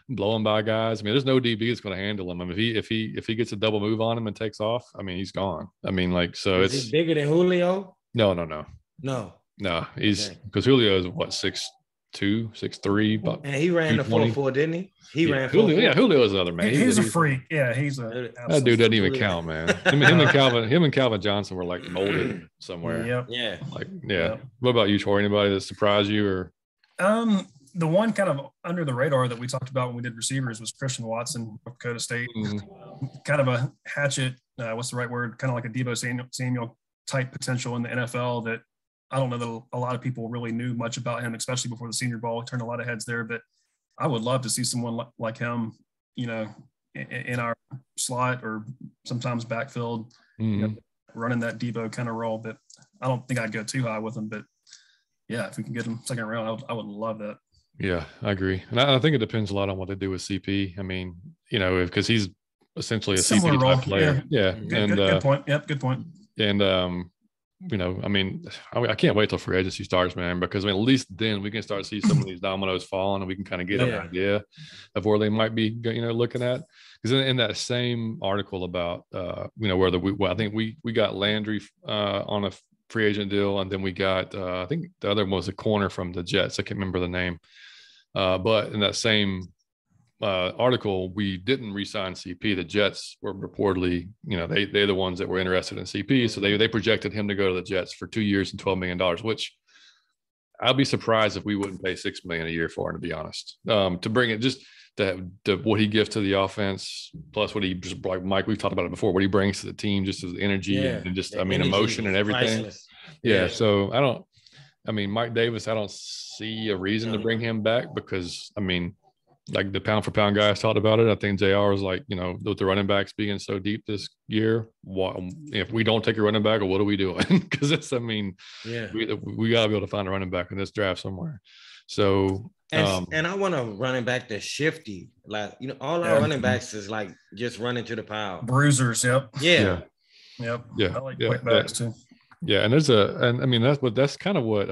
blowing by guys. I mean, there's no DB that's going to handle him. I mean, if he gets a double move on him and takes off, I mean, he's gone. I mean, like so Is he bigger than Julio? No, he's because Julio is what 6'2", 6'3", but and he ran the 4.4, didn't he? He ran 4.4. Yeah, Julio is another man. He's a freak. Yeah, he's that dude doesn't even count, man. him and Calvin Johnson were like molded somewhere. Yep. Yeah. Like What about you, Troy? Anybody that surprised you or? The one kind of under the radar that we talked about when we did receivers was Christian Watson of Dakota State. Kind of a hatchet. What's the right word? Kind of like a Deebo Samuel type potential in the NFL that I don't know that a lot of people really knew much about him, especially before the Senior Bowl. Turned a lot of heads there, but I would love to see someone like him, you know, in our slot or sometimes backfield, you know, running that Deebo kind of role. But I don't think I'd go too high with him. But yeah, if we can get him second round, I would love that. Yeah, I agree. And I think it depends a lot on what they do with CP. I mean, you know, because he's essentially a CP type player. Yeah. Good point. Yep. Good point. And, you know, I mean, I can't wait till free agency starts, man, because I mean, at least then we can start to see some of these dominoes falling and we can kind of get an idea of where they might be, you know, looking at. Because in that same article about, you know, I think we got Landry on a free agent deal, and then we got I think the other one was a corner from the Jets. I can't remember the name, but in that same article, we didn't re-sign CP. The Jets were reportedly, you know, they're the ones that were interested in CP, so they projected him to go to the Jets for 2 years and $12 million, which I'll be surprised if we wouldn't pay $6 million a year for him, to be honest. To bring it just to what he gives to the offense, plus what he just, like Mike, we've talked about it before, what he brings to the team, just as energy and just, I mean, emotion and everything. Yeah. So Mike Davis, I don't see a reason to bring him back because, I mean, like the pound for pound guys talked about it. I think JR was like, you know, with the running backs being so deep this year, if we don't take a running back, or what are we doing? Because it's, I mean, we got to be able to find a running back in this draft somewhere. So, and I want a running back that's shifty. Like, you know, all our running backs is like just running to the pile. Bruisers. Yep. Yeah. Yep. Yeah. I like quick backs too. Yeah. And I mean, that's kind of what,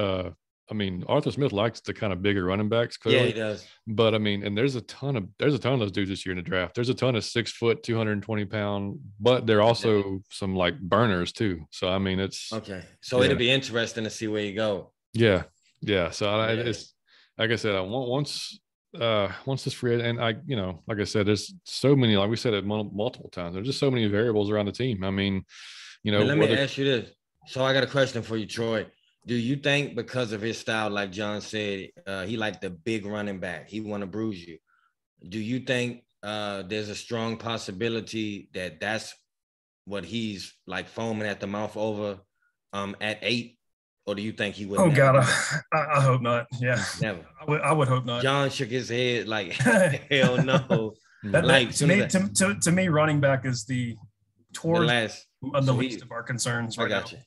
I mean, Arthur Smith likes the kind of bigger running backs. Clearly. Yeah, he does. But I mean, and there's a ton of those dudes this year in the draft. There's a ton of 6 foot, 220 pound, but they're also some like burners too. So I mean, it's okay. So it'll be interesting to see where you go. Yeah, yeah. So it's like I said, once this free, and I, you know, like I said, there's so many, like we said it multiple times. There's just so many variables around the team. I mean, you know. But let me ask you this. So I got a question for you, Troy. Do you think because of his style, like John said, he like the big running back, he want to bruise you? Do you think there's a strong possibility that that's what he's like foaming at the mouth over at 8? Or do you think he would? Oh God, I hope not. Yeah, never. I would hope not. John shook his head like, hell no. To me, running back is the least of our concerns. I got you.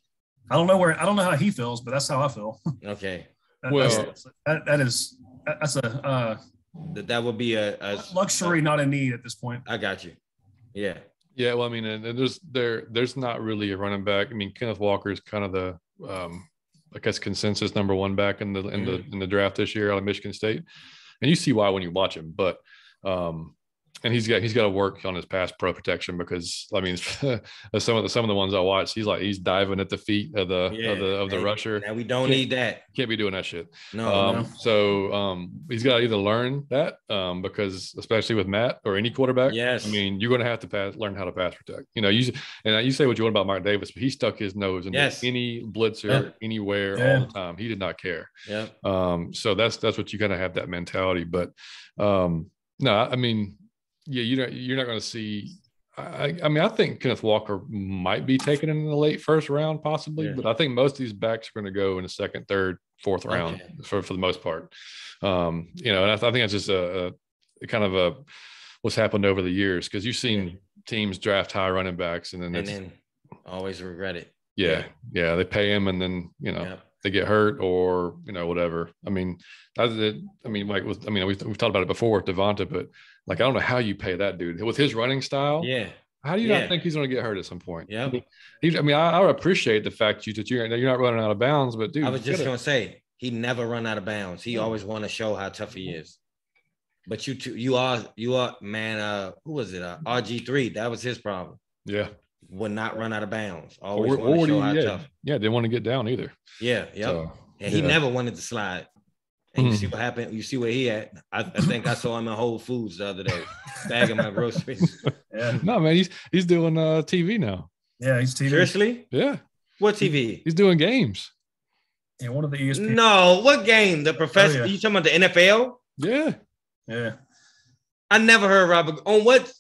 I don't know how he feels, but that's how I feel. Okay. That would be a luxury, not a need at this point. I got you. Yeah. Yeah. Well, I mean, and there's not really a running back. I mean, Kenneth Walker is kind of the I guess consensus number 1 back in the draft this year out of Michigan State, and you see why when you watch him, but and he's got to work on his pass pro protection because I mean some of the ones I watch, he's diving at the feet of the rusher. And we don't need that. Can't be doing that shit. No. So he's got to either learn that because especially with Matt or any quarterback, yes. I mean you're going to have to learn how to pass protect. You know, you say what you want about Mike Davis, but he stuck his nose into any blitzer anywhere all the time. He did not care. Yeah. So that's what you got to have that mentality. But no, I mean. yeah, you're not going to see. I mean, I think Kenneth Walker might be taken in the late first round, possibly, but I think most of these backs are going to go in the second, third, fourth round for the most part. You know, and I think that's just a kind of a what's happened over the years, because you've seen teams draft high running backs and then always regret it. Yeah, they pay him and then they get hurt or whatever. I mean, we've talked about it before with Devonta, but like I don't know how you pay that dude with his running style. Yeah. How do you not think he's going to get hurt at some point? Yeah. I appreciate the fact that you're not running out of bounds, but dude, I was just going to say he never run out of bounds. He always want to show how tough he is. But you are man. Who was it? RG3. That was his problem. Yeah. Would not run out of bounds. Always want to show how tough. Yeah, didn't want to get down either. Yeah, so, and he never wanted to slide. And you see what happened. You see where he at. I think I saw him in Whole Foods the other day, bagging my groceries. Yeah. No, man, he's doing TV now. Yeah, he's TV. Seriously? Yeah. What TV? He's doing games. Yeah, one of the ESPN. No, what game? The professor? You talking about the NFL? Yeah. Yeah. I never heard Robert on what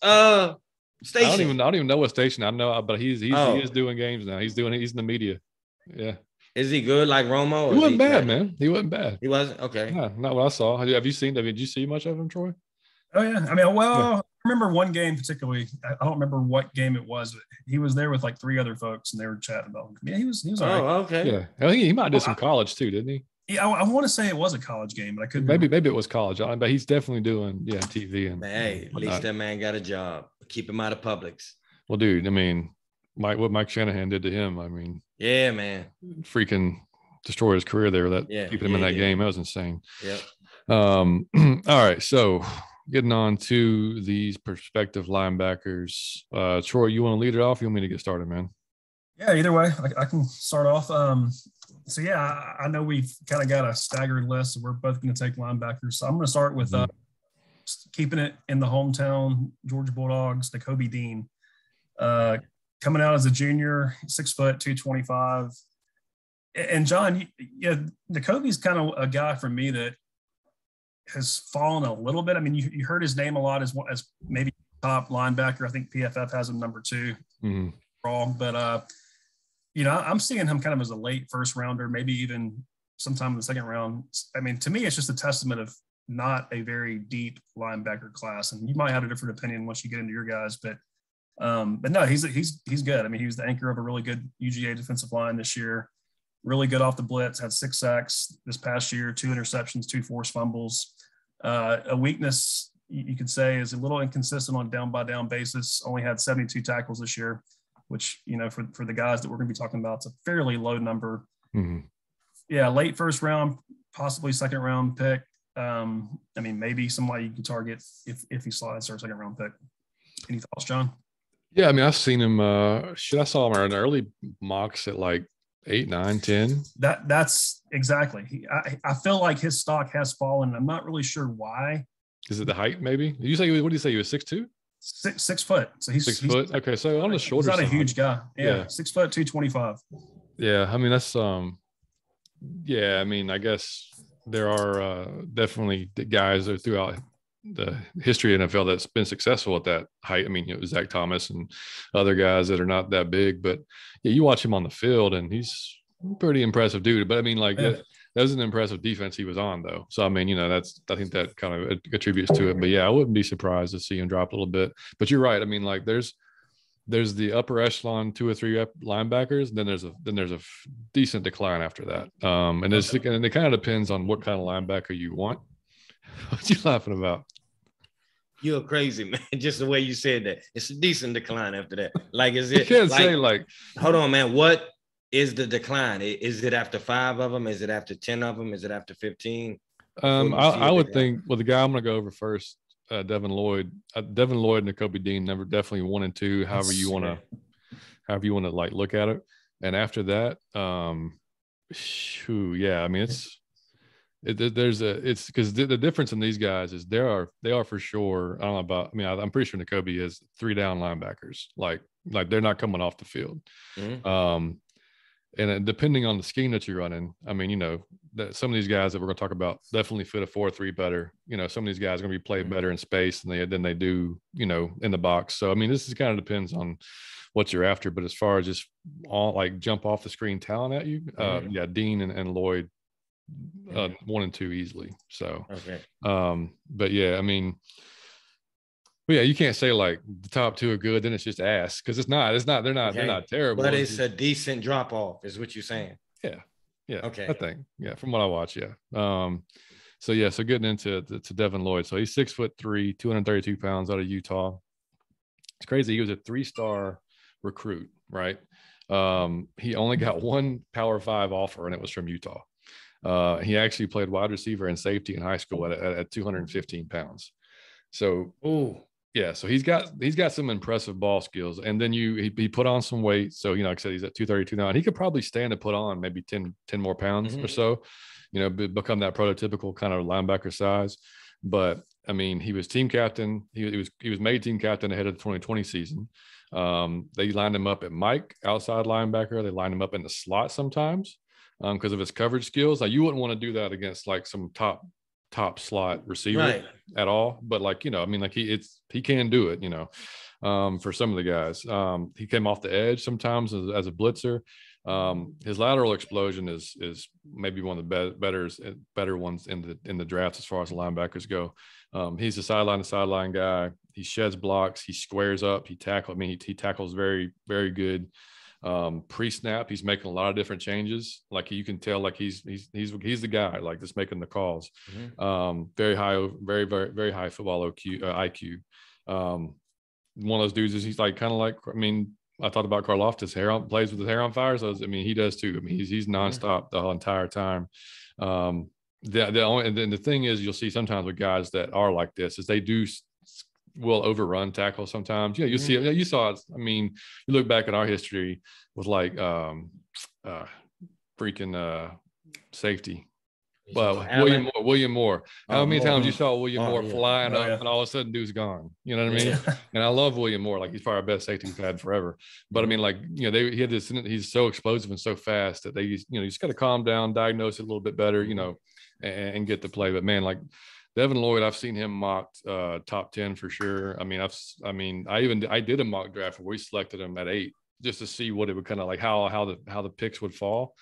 station? I don't even know what station. I know, but he is doing games now. He's in the media. Yeah. Is he good like Romo? He wasn't bad, man. He wasn't bad. He wasn't? Okay. Yeah, not what I saw. Did you see much of him, Troy? Oh, yeah. I mean, I remember one game particularly. I don't remember what game it was, but he was there with like three other folks and they were chatting about him. Yeah, he was all right. Okay. Yeah. I think he might have did some college too, didn't he? Yeah, I want to say it was a college game, but I couldn't. Maybe it was college, but he's definitely doing TV and. Hey, at least that man got a job. Keep him out of Publix. Well, dude, I mean, what Mike Shanahan did to him, I mean. Yeah, man. Freaking destroyed his career there. Keeping him in that game, that was insane. Yeah. All right, so getting on to these prospective linebackers. Troy, you want to lead it off? You want me to get started, man? Yeah, either way, I can start off. So, yeah, I know we've kind of got a staggered list, so we're both going to take linebackers. So I'm going to start with keeping it in the hometown, Georgia Bulldogs, Nakobe Dean. Coming out as a junior, 6 foot, 225. And, John, Nakobe's kind of a guy for me that has fallen a little bit. I mean, you heard his name a lot as maybe top linebacker. I think PFF has him number 2. Mm-hmm. Wrong, but I'm seeing him kind of as a late first rounder, maybe even sometime in the second round. I mean, to me, it's just a testament of not a very deep linebacker class, and you might have a different opinion once you get into your guys, but no, he's good. I mean, he was the anchor of a really good UGA defensive line this year. Really good off the blitz. Had 6 sacks this past year, 2 interceptions, 2 forced fumbles. A weakness you could say is a little inconsistent on down by down basis. Only had 72 tackles this year, which, for the guys that we're going to be talking about, it's a fairly low number. Mm-hmm. Yeah, late first round, possibly second round pick. I mean, maybe somebody you can target if he slides or second round pick. Any thoughts, John? Yeah, I mean, I've seen him. I saw him in early mocks at like 8, 9, 10. That's exactly. I feel like his stock has fallen. I'm not really sure why. Is it the height? Maybe. What did you say? He was 6'2"? 6 foot. So he's 6 foot. Okay, so on the shorter side. He's not side. a huge guy. Yeah. 6 foot, 225. Yeah, I mean that's yeah, I mean I guess there are definitely the guys that throughout the history of NFL that's been successful at that height. I mean, Zach Thomas and other guys that are not that big, but yeah, you watch him on the field and he's a pretty impressive dude. But I mean, like that was an impressive defense he was on though. So I mean, I think that kind of attributes to it. But yeah, I wouldn't be surprised to see him drop a little bit. But you're right. I mean, like there's the upper echelon 2 or 3 linebackers. Then there's a decent decline after that. And it kind of depends on what kind of linebacker you want. What you laughing about? You're crazy, man. Just the way you said that. It's a decent decline after that. Like, is it? You can't say like. Hold on, man. What is the decline? Is it after 5 of them? Is it after 10 of them? Is it after 15? I would think. Well, the guy I'm going to go over first, Devin Lloyd. Devin Lloyd and Nakobe Dean definitely 1 and 2. However you want to like look at it. And after that, yeah. I mean, it's because the difference in these guys is they are for sure. I don't know about. I mean, I'm pretty sure Nakobe is 3 down linebackers. Like they're not coming off the field. Mm-hmm. And depending on the scheme that you're running, I mean, that some of these guys that we're going to talk about definitely fit a 4-3 better. Some of these guys are going to be played better in space than they do, in the box. So, I mean, this is kind of depends on what you're after. But as far as just all like jump off the screen talent at you, Dean and Lloyd, 1 and 2 easily. So, okay. But yeah, I mean, yeah, you can't say like the top 2 are good, then it's just ass, because it's not. They're not terrible. But it's a decent drop off, is what you're saying. Yeah. Okay. I think. Yeah, from what I watch, yeah. So getting into Devin Lloyd. So he's 6'3", 232 pounds, out of Utah. It's crazy. He was a 3-star recruit, right? He only got one Power 5 offer, and it was from Utah. He actually played wide receiver and safety in high school at 215 pounds. So, yeah, so he's got some impressive ball skills. And then he put on some weight. So, like I said, he's at 232 now, and he could probably stand to put on maybe 10 more pounds or so, become that prototypical kind of linebacker size. But I mean, he was team captain. He was made team captain ahead of the 2020 season. They lined him up at Mike, outside linebacker. They lined him up in the slot sometimes because of his coverage skills. Like, you wouldn't want to do that against like some top slot receiver at all. But like, I mean, like he can do it, for some of the guys. He came off the edge sometimes as a blitzer. His lateral explosion is maybe one of the better ones in the draft as far as the linebackers go. He's a sideline to sideline guy. He sheds blocks. He squares up. He tackles very, very good. Pre-snap, he's making a lot of different changes. Like, you can tell, like he's the guy, like, just making the calls. Very high, very, very, very high football IQ. One of those dudes is he's like kind of like, I mean, I thought about Koloftis, plays with his hair on fire. So, I mean, he does too. I mean, he's nonstop the whole entire time. And then the thing is, you'll see sometimes with guys that are like this is they will overrun tackle sometimes. You see it. You saw it. I mean, you look back at our history with like safety. Well, William Moore. How many times you saw William Moore flying up and all of a sudden dude's gone? You know what I mean? And I love William Moore. Like, he's probably our best safety we've had forever. But I mean, like, he had this. He's so explosive and so fast that you just got to calm down, diagnose it a little bit better, and get the play. But man, like Devin Lloyd, I've seen him mocked top 10 for sure. I mean, I did a mock draft where we selected him at 8 just to see what it would kind of like how the picks would fall.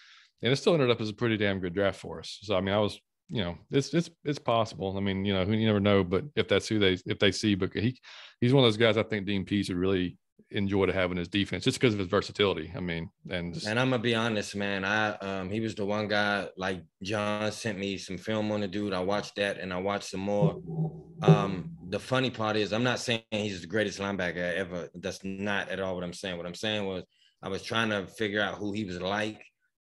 And it still ended up as a pretty damn good draft for us. So, I mean, I was, it's possible. I mean, you never know, but if that's who they see, but he's one of those guys I think Dean Pease would really enjoy to have in his defense just because of his versatility. I mean, and I'm gonna be honest, man. He was the one guy, like, John sent me some film on the dude. I watched that and I watched some more. The funny part is, I'm not saying he's the greatest linebacker ever. That's not at all what I'm saying. What I'm saying was, I was trying to figure out who he was like,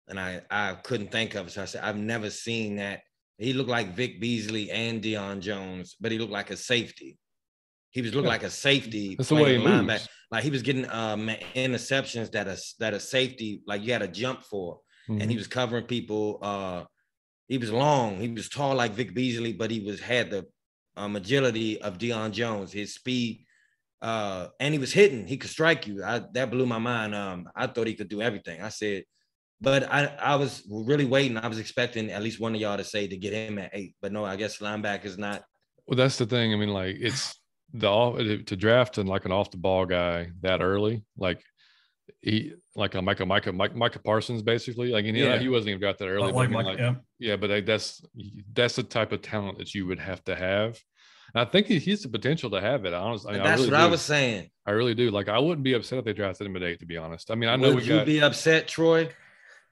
and I couldn't think of it. So I said, I've never seen that. He looked like Vic Beasley and Deion Jones, but he looked like a safety. He was looking like a safety. That's the way he linebacker. moves. Like, he was getting interceptions that a safety, like, you had to jump for. And he was covering people. He was long. He was tall like Vic Beasley, but he had the agility of Deion Jones, his speed. And he was hitting. He could strike you. That blew my mind. I thought he could do everything. I said, but I was really waiting. I was expecting at least one of y'all to say to get him at 8. But no, I guess linebacker is not. Well, that's the thing. I mean, like, it's to draft and like an off the ball guy that early, like he like a Micah Parsons basically. Like, he wasn't even got that early. But that's the type of talent that you would have to have. And I think he's the potential to have it. Honestly, that's what I was saying. I really do. Like, I wouldn't be upset if they drafted him at 8, to be honest. I mean, I know would you be upset, Troy?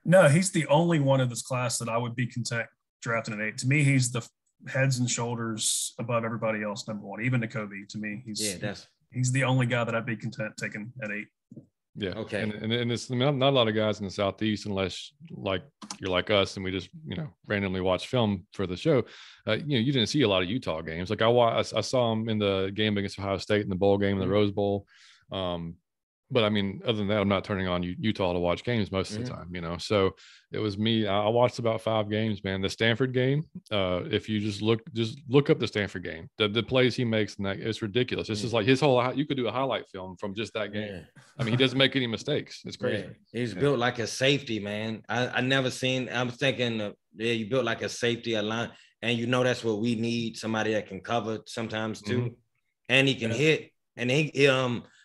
No, he's the only one in this class that I would be content drafting at 8. To me, he's the heads and shoulders above everybody else, number 1. Even N'Kobe, to me, he's the only guy that I'd be content taking at 8. Yeah. Okay. And it's, I mean, not a lot of guys in the Southeast, unless like you're like us and we just randomly watch film for the show. You didn't see a lot of Utah games. Like, I saw him in the game against Ohio State in the bowl game, in the Rose Bowl. But I mean, other than that, I'm not turning on Utah to watch games most of the time, So it was me. I watched about 5 games, man. The Stanford game, if you just look up the Stanford game, the plays he makes, and it's ridiculous. This is like his whole. You could do a highlight film from just that game. Yeah. I mean, he doesn't make any mistakes. It's crazy. Yeah. He's built like a safety, man. I never seen. I was thinking Yeah, you built like a safety, a line, and you know that's what we need, somebody that can cover sometimes too. Mm-hmm. And he can hit. And he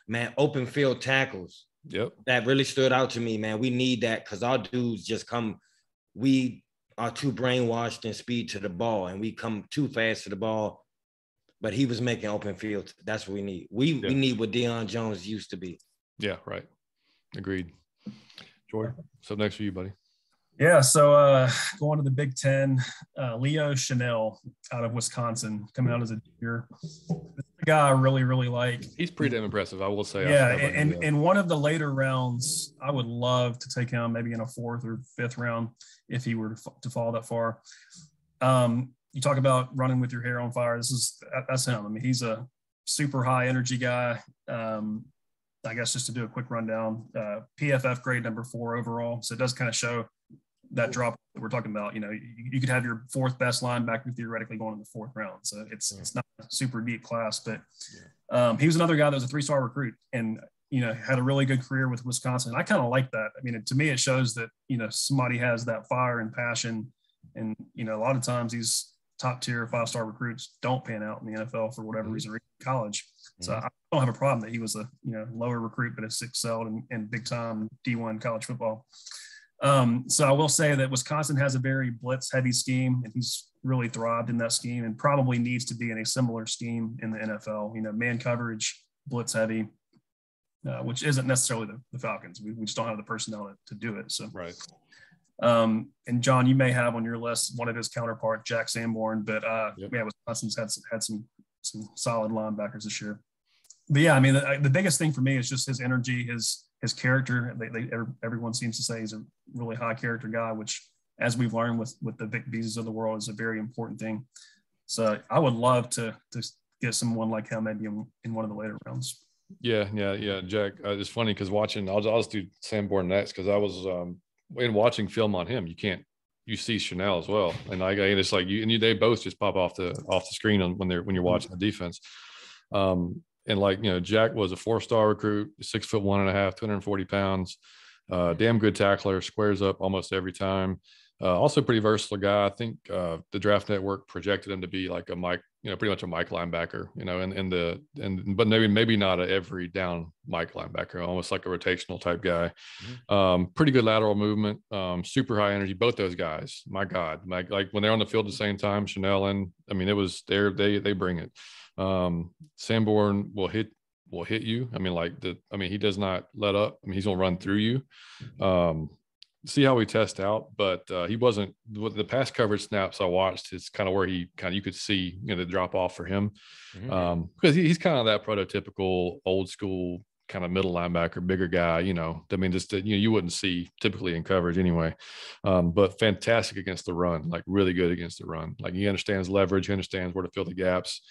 man, open field tackles. Yep. That really stood out to me, man. We need that because our dudes just come, we are too brainwashed in speed to the ball, and we come too fast to the ball. But he was making open field. That's what we need. We need what Deion Jones used to be. Yeah, right. Agreed. Joy, so next for you, buddy. Yeah, so going to the Big Ten, Leo Chanel out of Wisconsin, coming out as a junior. The guy I really, really like. He's pretty damn impressive, I will say. Yeah, and in one of the later rounds, I would love to take him maybe in a 4th or 5th round if he were to fall that far. You talk about running with your hair on fire. That's him. I mean, he's a super high energy guy. I guess just to do a quick rundown, PFF grade number 4 overall. So it does kind of show that drop that we're talking about. You know, you could have your 4th best linebacker theoretically going in the 4th round. So it's not a super deep class, but he was another guy that was a 3-star recruit and, you know, had a really good career with Wisconsin. I kind of like that. I mean, to me, it shows that, you know, somebody has that fire and passion. And, you know, a lot of times these top tier 5-star recruits don't pan out in the NFL for whatever reason, or in college. So I don't have a problem that he was a, you know, lower recruit, but has excelled in big time D1 college football. So I will say that Wisconsin has a very blitz heavy scheme, and he's really thrived in that scheme and probably needs to be in a similar scheme in the NFL, you know, man coverage, blitz heavy, which isn't necessarily the Falcons. We just don't have the personnel to do it. So, right. And John, you may have on your list one of his counterpart, Jack Sanborn, but yeah, Wisconsin's had some solid linebackers this year. But yeah, I mean, the biggest thing for me is just his energy, his character. Everyone seems to say he's a really high character guy, which, as we've learned with the Vic Beasley's of the world, is a very important thing. So I would love to get someone like him maybe in one of the later rounds. Yeah, Jack. It's funny because watching, I'll just do Sanborn next because I was in watching film on him. You see Chanel as well, and it's like they both just pop off the screen when you're watching the defense. And like, you know, Jack was a 4-star recruit, 6'1.5", 240 pounds, damn good tackler, squares up almost every time. Also pretty versatile guy. I think the Draft Network projected him to be like a Mike, you know, pretty much a Mike linebacker, you know, but maybe not a every down Mike linebacker, almost like a rotational type guy. Pretty good lateral movement, super high energy. Both those guys, my God, like when they're on the field at the same time, Chanel and I mean, it was they bring it. Sanborn will hit you. I mean, he does not let up. I mean, he's gonna run through you. See how we test out, but he wasn't with the pass coverage snaps I watched. It's kind of where you could see, you know, the drop off for him, because he's kind of that prototypical old school kind of middle linebacker, bigger guy. You know, I mean, just you wouldn't see typically in coverage anyway. But fantastic against the run, like really good against the run. Like he understands leverage, he understands where to fill the gaps.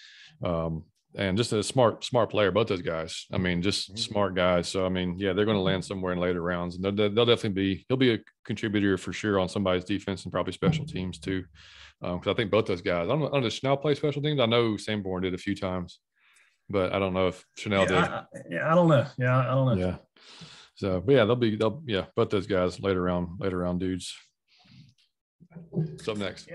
And just a smart player, both those guys. I mean, just smart guys. So, I mean, yeah, they're going to land somewhere in later rounds. And they'll definitely he'll be a contributor for sure on somebody's defense and probably special teams too. Because I think both those guys, I don't know, does Chanel play special teams? I know Sanborn did a few times, but I don't know if Chanel did. I don't know. Yeah, I don't know. Yeah. So, but yeah, both those guys later round dudes. So next.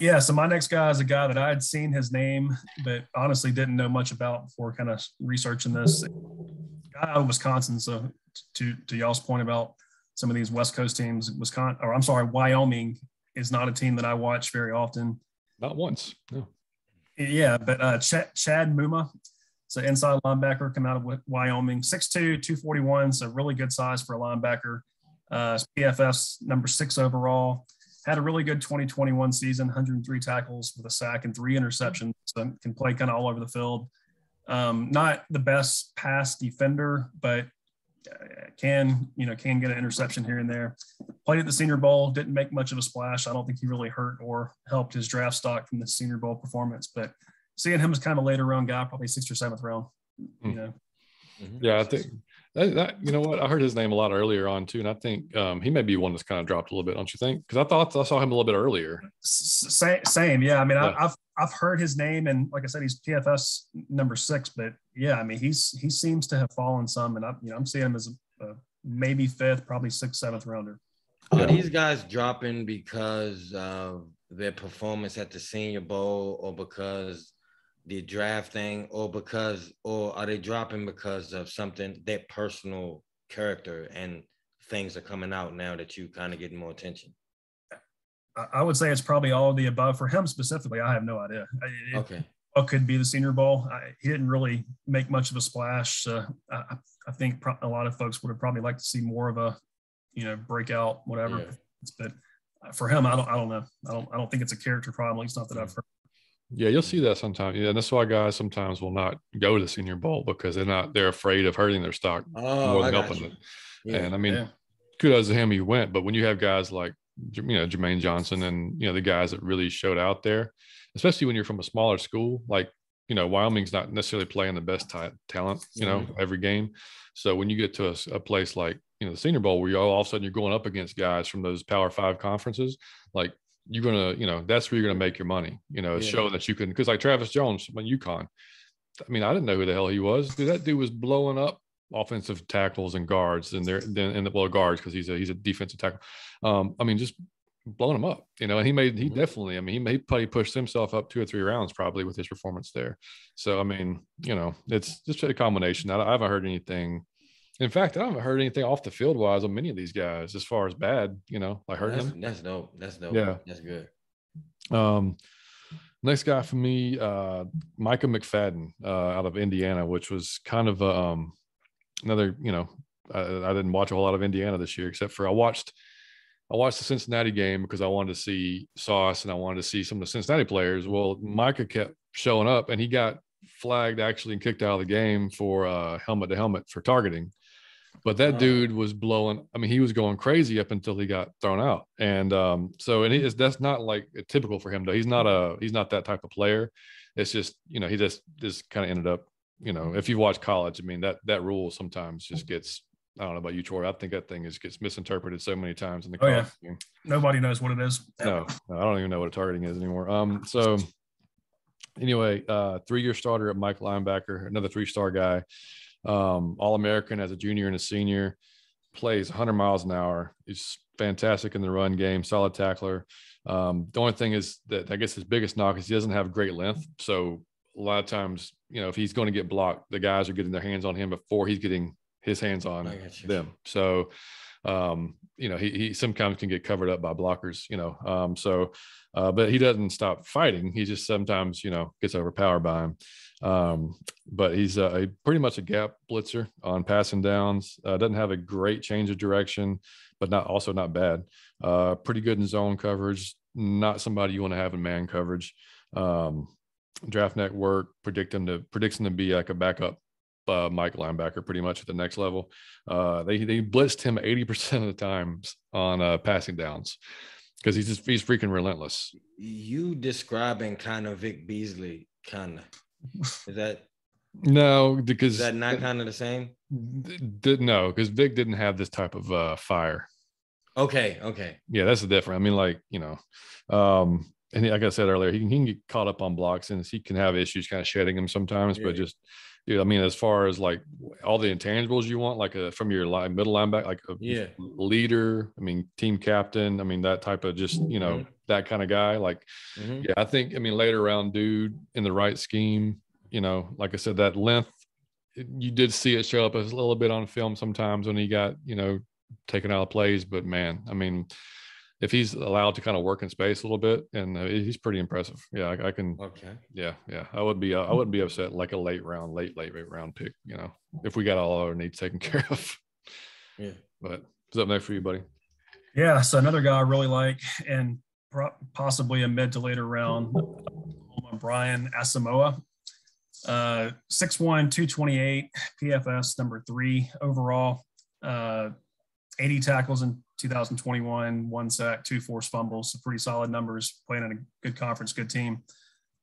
Yeah. So my next guy is a guy that I had seen his name, but honestly didn't know much about before kind of researching this. Guy out of Wisconsin. So to y'all's point about some of these West Coast teams, Wyoming is not a team that I watch very often. Not once. No. Yeah, but Chad Muma. So inside linebacker, come out of Wyoming, 6'2", 241. So really good size for a linebacker. PFF's number 6 overall. Had a really good 2021 season, 103 tackles with a sack and 3 interceptions. So can play kind of all over the field. Not the best pass defender, but can get an interception here and there. Played at the Senior Bowl, didn't make much of a splash. I don't think he really hurt or helped his draft stock from the Senior Bowl performance. But seeing him as kind of a later round guy, probably 6th or 7th round. You know. Yeah, I think that you know what, I heard his name a lot earlier on too, and I think he may be one that's kind of dropped a little bit, don't you think? Because I thought I saw him a little bit earlier. Same, yeah. I mean, yeah. I've heard his name, and like I said, he's PFS number 6. But yeah, I mean, he seems to have fallen some, and I'm seeing him as a maybe 5th, probably 6th, 7th rounder. Are these guys dropping because of their performance at the Senior Bowl, or because the draft thing, or are they dropping because of something, their personal character and things are coming out now that you kind of getting more attention? I would say it's probably all of the above. For him specifically, I have no idea. Okay. What could be the Senior Bowl? He didn't really make much of a splash. I think a lot of folks would have probably liked to see more of a, breakout, whatever. Yeah. But for him, I don't know. I don't think it's a character problem. At least not that I've heard. Yeah, you'll see that sometimes. Yeah, and that's why guys sometimes will not go to the Senior Bowl because they're afraid of hurting their stock more than helping it. Yeah. And I mean, kudos to him, he went. But when you have guys like Jermaine Johnson and the guys that really showed out there, especially when you're from a smaller school, like Wyoming's not necessarily playing the best talent, every game. So when you get to a place like the Senior Bowl, where all of a sudden you're going up against guys from those Power 5 conferences, like you're gonna, that's where you're gonna make your money. Show that you can, because like Travis Jones from UConn. I mean, I didn't know who the hell he was. Dude, that dude was blowing up offensive tackles and guards, and guards because he's a defensive tackle. I mean, just blowing him up, and he definitely, I mean, he probably pushed himself up 2 or 3 rounds probably with his performance there. So I mean, it's just a combination. I haven't heard anything. In fact, I haven't heard anything off the field wise on many of these guys as far as bad, like hurting them. That's dope. That's dope. Yeah, that's good. Next guy for me, Micah McFadden out of Indiana, which was kind of another, I didn't watch a whole lot of Indiana this year, except for I watched the Cincinnati game because I wanted to see Sauce and I wanted to see some of the Cincinnati players. Well, Micah kept showing up and he got flagged actually and kicked out of the game for helmet to helmet for targeting. But that dude was blowing. I mean, he was going crazy up until he got thrown out. And that's not like typical for him though. He's not that type of player. It's just, he just kind of ended up, if you watch college, I mean, that rule sometimes just gets, I don't know about you, Troy. I think that thing gets misinterpreted so many times in the college game. Nobody knows what it is. No, I don't even know what a targeting is anymore. So anyway, 3-year starter at Mike linebacker, another 3-star guy. All-American as a junior and a senior, plays 100 miles an hour. He's fantastic in the run game, solid tackler. The only thing is that I guess his biggest knock is he doesn't have great length. So a lot of times, if he's going to get blocked, the guys are getting their hands on him before he's getting his hands on them. So, he sometimes can get covered up by blockers, but he doesn't stop fighting. He just sometimes, gets overpowered by him. But he's pretty much a gap blitzer on passing downs. Doesn't have a great change of direction, but not bad. Pretty good in zone coverage. Not somebody you want to have in man coverage. Draft network predicts him to be like a backup Mike linebacker pretty much at the next level. They blitzed him 80% of the times on passing downs because he's freaking relentless. You describing kind of Vic Beasley, kind of. Is that no? Because is that not kind of the same? No, because Vic didn't have this type of fire. Okay. Yeah, that's the difference. I mean, like and like I said earlier, he can get caught up on blocks and he can have issues kind of shedding them sometimes. But just, dude, I mean, as far as like all the intangibles you want, like from your middle linebacker, like a leader, I mean, team captain, I mean, that type of just, that kind of guy. Like, I think, I mean, later round dude in the right scheme, like I said, that length, you did see it show up a little bit on film sometimes when he got, taken out of plays. But man, I mean, if he's allowed to kind of work in space a little bit, and he's pretty impressive. Yeah, I can. Okay. Yeah. I wouldn't be upset like a late round pick. If we got all our needs taken care of. Yeah. But what's up next for you, buddy? Yeah. So another guy I really like, and possibly a mid to later round, Brian Assamoa, 6'1", 228, PFS number 3 overall, 80 tackles in 2021, 1 sack, 2 forced fumbles, so pretty solid numbers, playing in a good conference, good team.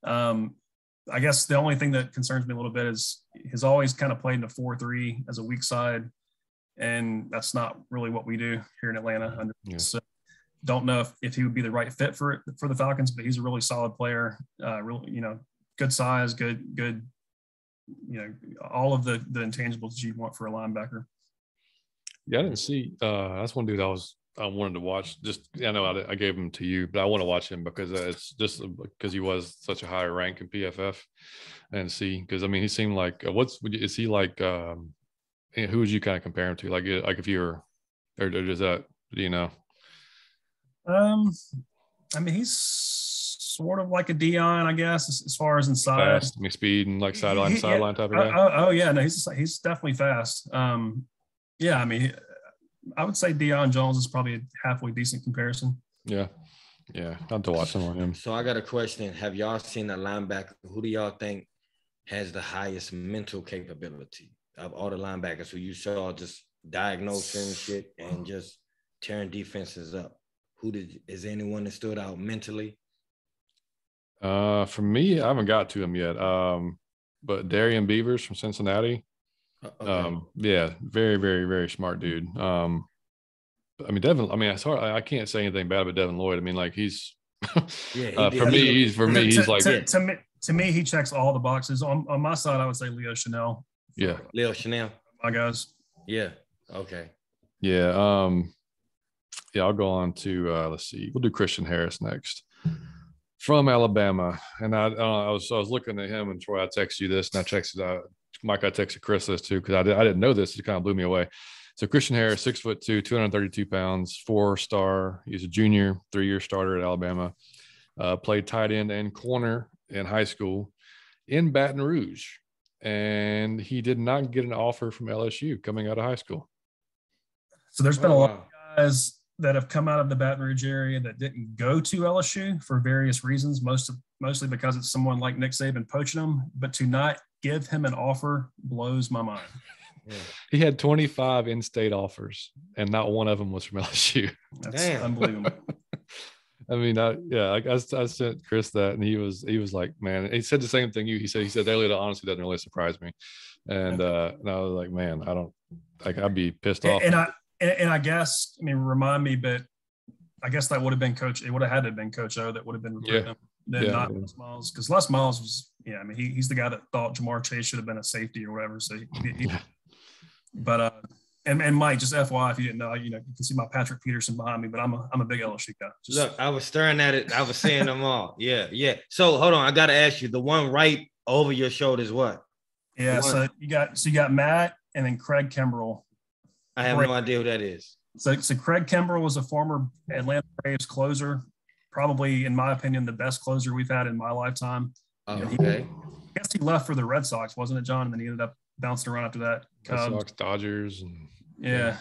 I guess the only thing that concerns me a little bit is he's always kind of played in a 4-3 as a weak side, and that's not really what we do here in Atlanta. So don't know if he would be the right fit for the Falcons, but he's a really solid player, really, good size, good, all of the intangibles you want for a linebacker. Yeah, I didn't see. That's one dude I was I wanted to watch. Just I know I gave him to you, but I want to watch him because it's just because he was such a high rank in PFF and see. Because I mean, he seemed like is he like? Who would you kind of compare him to? Like if you were, or does that you know? I mean, he's sort of like a Dion, I guess, as far as inside. Fast, I mean, speed and like sideline type of guy. Oh yeah, no, he's definitely fast. Yeah, I mean, I would say Deion Jones is probably a halfway decent comparison. Yeah, I'd to watch some on him. So I got a question. Have y'all seen a linebacker? Who do y'all think has the highest mental capability of all the linebackers who you saw just diagnosing shit and just tearing defenses up? Is anyone that stood out mentally? For me, I haven't got to him yet. But Darian Beavers from Cincinnati. Okay. Yeah, very, very, very smart dude. I mean, Devin. I mean, it's hard. I can't say anything bad about Devin Lloyd. I mean, like he's for me, he's like to me, he checks all the boxes. On my side, I would say Leo Chanel. Yeah, Leo Chanel. My guys. Yeah. Okay. Yeah. Yeah, I'll go on to let's see. We'll do Christian Harris next from Alabama, and I was looking at him and Troy. I texted you this, and I texted Mike. I texted Chris this too because I didn't know this. It kind of blew me away. So Christian Harris, 6'2", 232 pounds, 4-star. He's a junior, 3-year starter at Alabama. Played tight end and corner in high school in Baton Rouge, and he did not get an offer from LSU coming out of high school. So there's been a lot of guys that have come out of the Baton Rouge area that didn't go to LSU for various reasons, mostly because it's someone like Nick Saban poaching them, but to not give him an offer blows my mind. Yeah. He had 25 in-state offers, and not one of them was from LSU. That's unbelievable. I mean, I sent Chris that, and he was like, man, he said the same thing he said that honestly doesn't really surprise me. And I was like, man, I'd be pissed off. And I guess, I mean, remind me, but I guess that would have been Coach. It would have had to have been Coach O that would have been recruiting him, not Les Miles, because Les Miles was, I mean, he's the guy that thought Jamar Chase should have been a safety or whatever. So, but and Mike, just FYI, if you didn't know, you can see my Patrick Peterson behind me, but I'm a big LSU guy. Look, I was staring at it. I was seeing them all. Yeah. So hold on, I got to ask you, the one right over your shoulder is what? Yeah. So you got Matt and then Craig Kimbrell. I have no idea who that is. So Craig Kimbrell was a former Atlanta Braves closer, probably, in my opinion, the best closer we've had in my lifetime. Okay. I guess he left for the Red Sox, wasn't it, John? And then he ended up bouncing around after that. Red Sox, Dodgers, and yeah.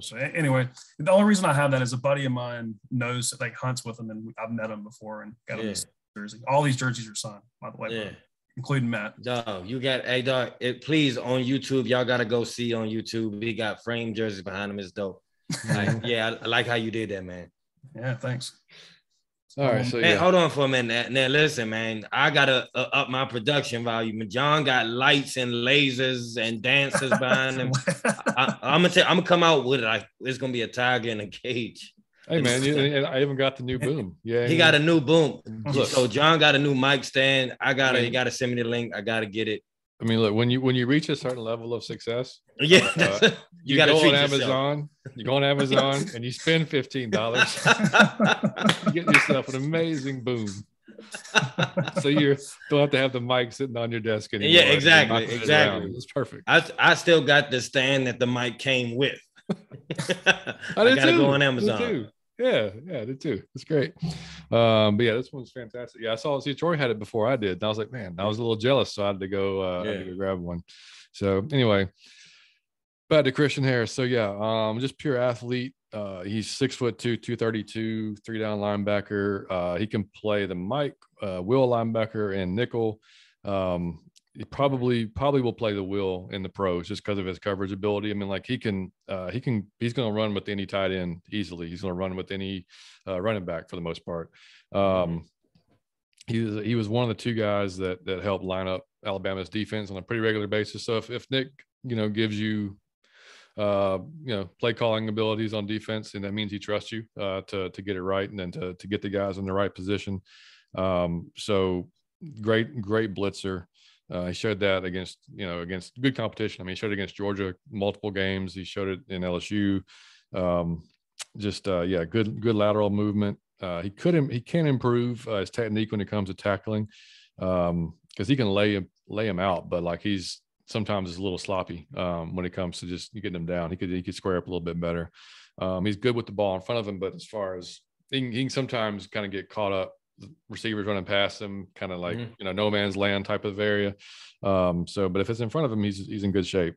So anyway, the only reason I have that is a buddy of mine knows, like, hunts with him, and I've met him before and got him this jersey. All these jerseys are signed, by the way. Yeah. Including Matt. Dog, please, on YouTube, y'all gotta go see on YouTube. He got framed jerseys behind him. It's dope. I like how you did that, man. Yeah, thanks. All right, so man, hold on for a minute. Now listen, man, I gotta up my production value. John got lights and lasers and dancers behind him. I'm gonna come out with it. It's gonna be a tiger in a cage. Hey man, I even got the new boom. Yeah, he got a new boom. Look. So John got a new mic stand. He gotta send me the link. I gotta get it. I mean, look, when you reach a certain level of success, you gotta go on Amazon. You go on Amazon and you spend $15. You get yourself an amazing boom. So you don't have to have the mic sitting on your desk anymore. Yeah, exactly. It's perfect. I still got the stand that the mic came with. I gotta go on Amazon. Yeah, I did too. It's great. But yeah, this one's fantastic. Yeah, Troy had it before I did. And I was like, man, I was a little jealous. So I had to go, grab one. So anyway, back to Christian Harris. So yeah, just pure athlete. He's 6'2", 232, 3-down linebacker. He can play the Mike, will linebacker and nickel. He probably will play the will in the pros just because of his coverage ability. I mean, like he's going to run with any tight end easily. He's going to run with any running back for the most part. He was one of the two guys that helped line up Alabama's defense on a pretty regular basis. So if Nick, gives you, play calling abilities on defense, and that means he trusts you to get it right and then to get the guys in the right position. So great blitzer. He showed that against good competition. I mean, he showed it against Georgia multiple games. He showed it in LSU. Just good lateral movement. He can improve his technique when it comes to tackling, because he can lay him out, but like he's sometimes is a little sloppy when it comes to just getting him down. He could square up a little bit better. He's good with the ball in front of him, but as far as he can sometimes kind of get caught up, receivers running past him, kind of like no man's land type of area. But if it's in front of him, he's in good shape.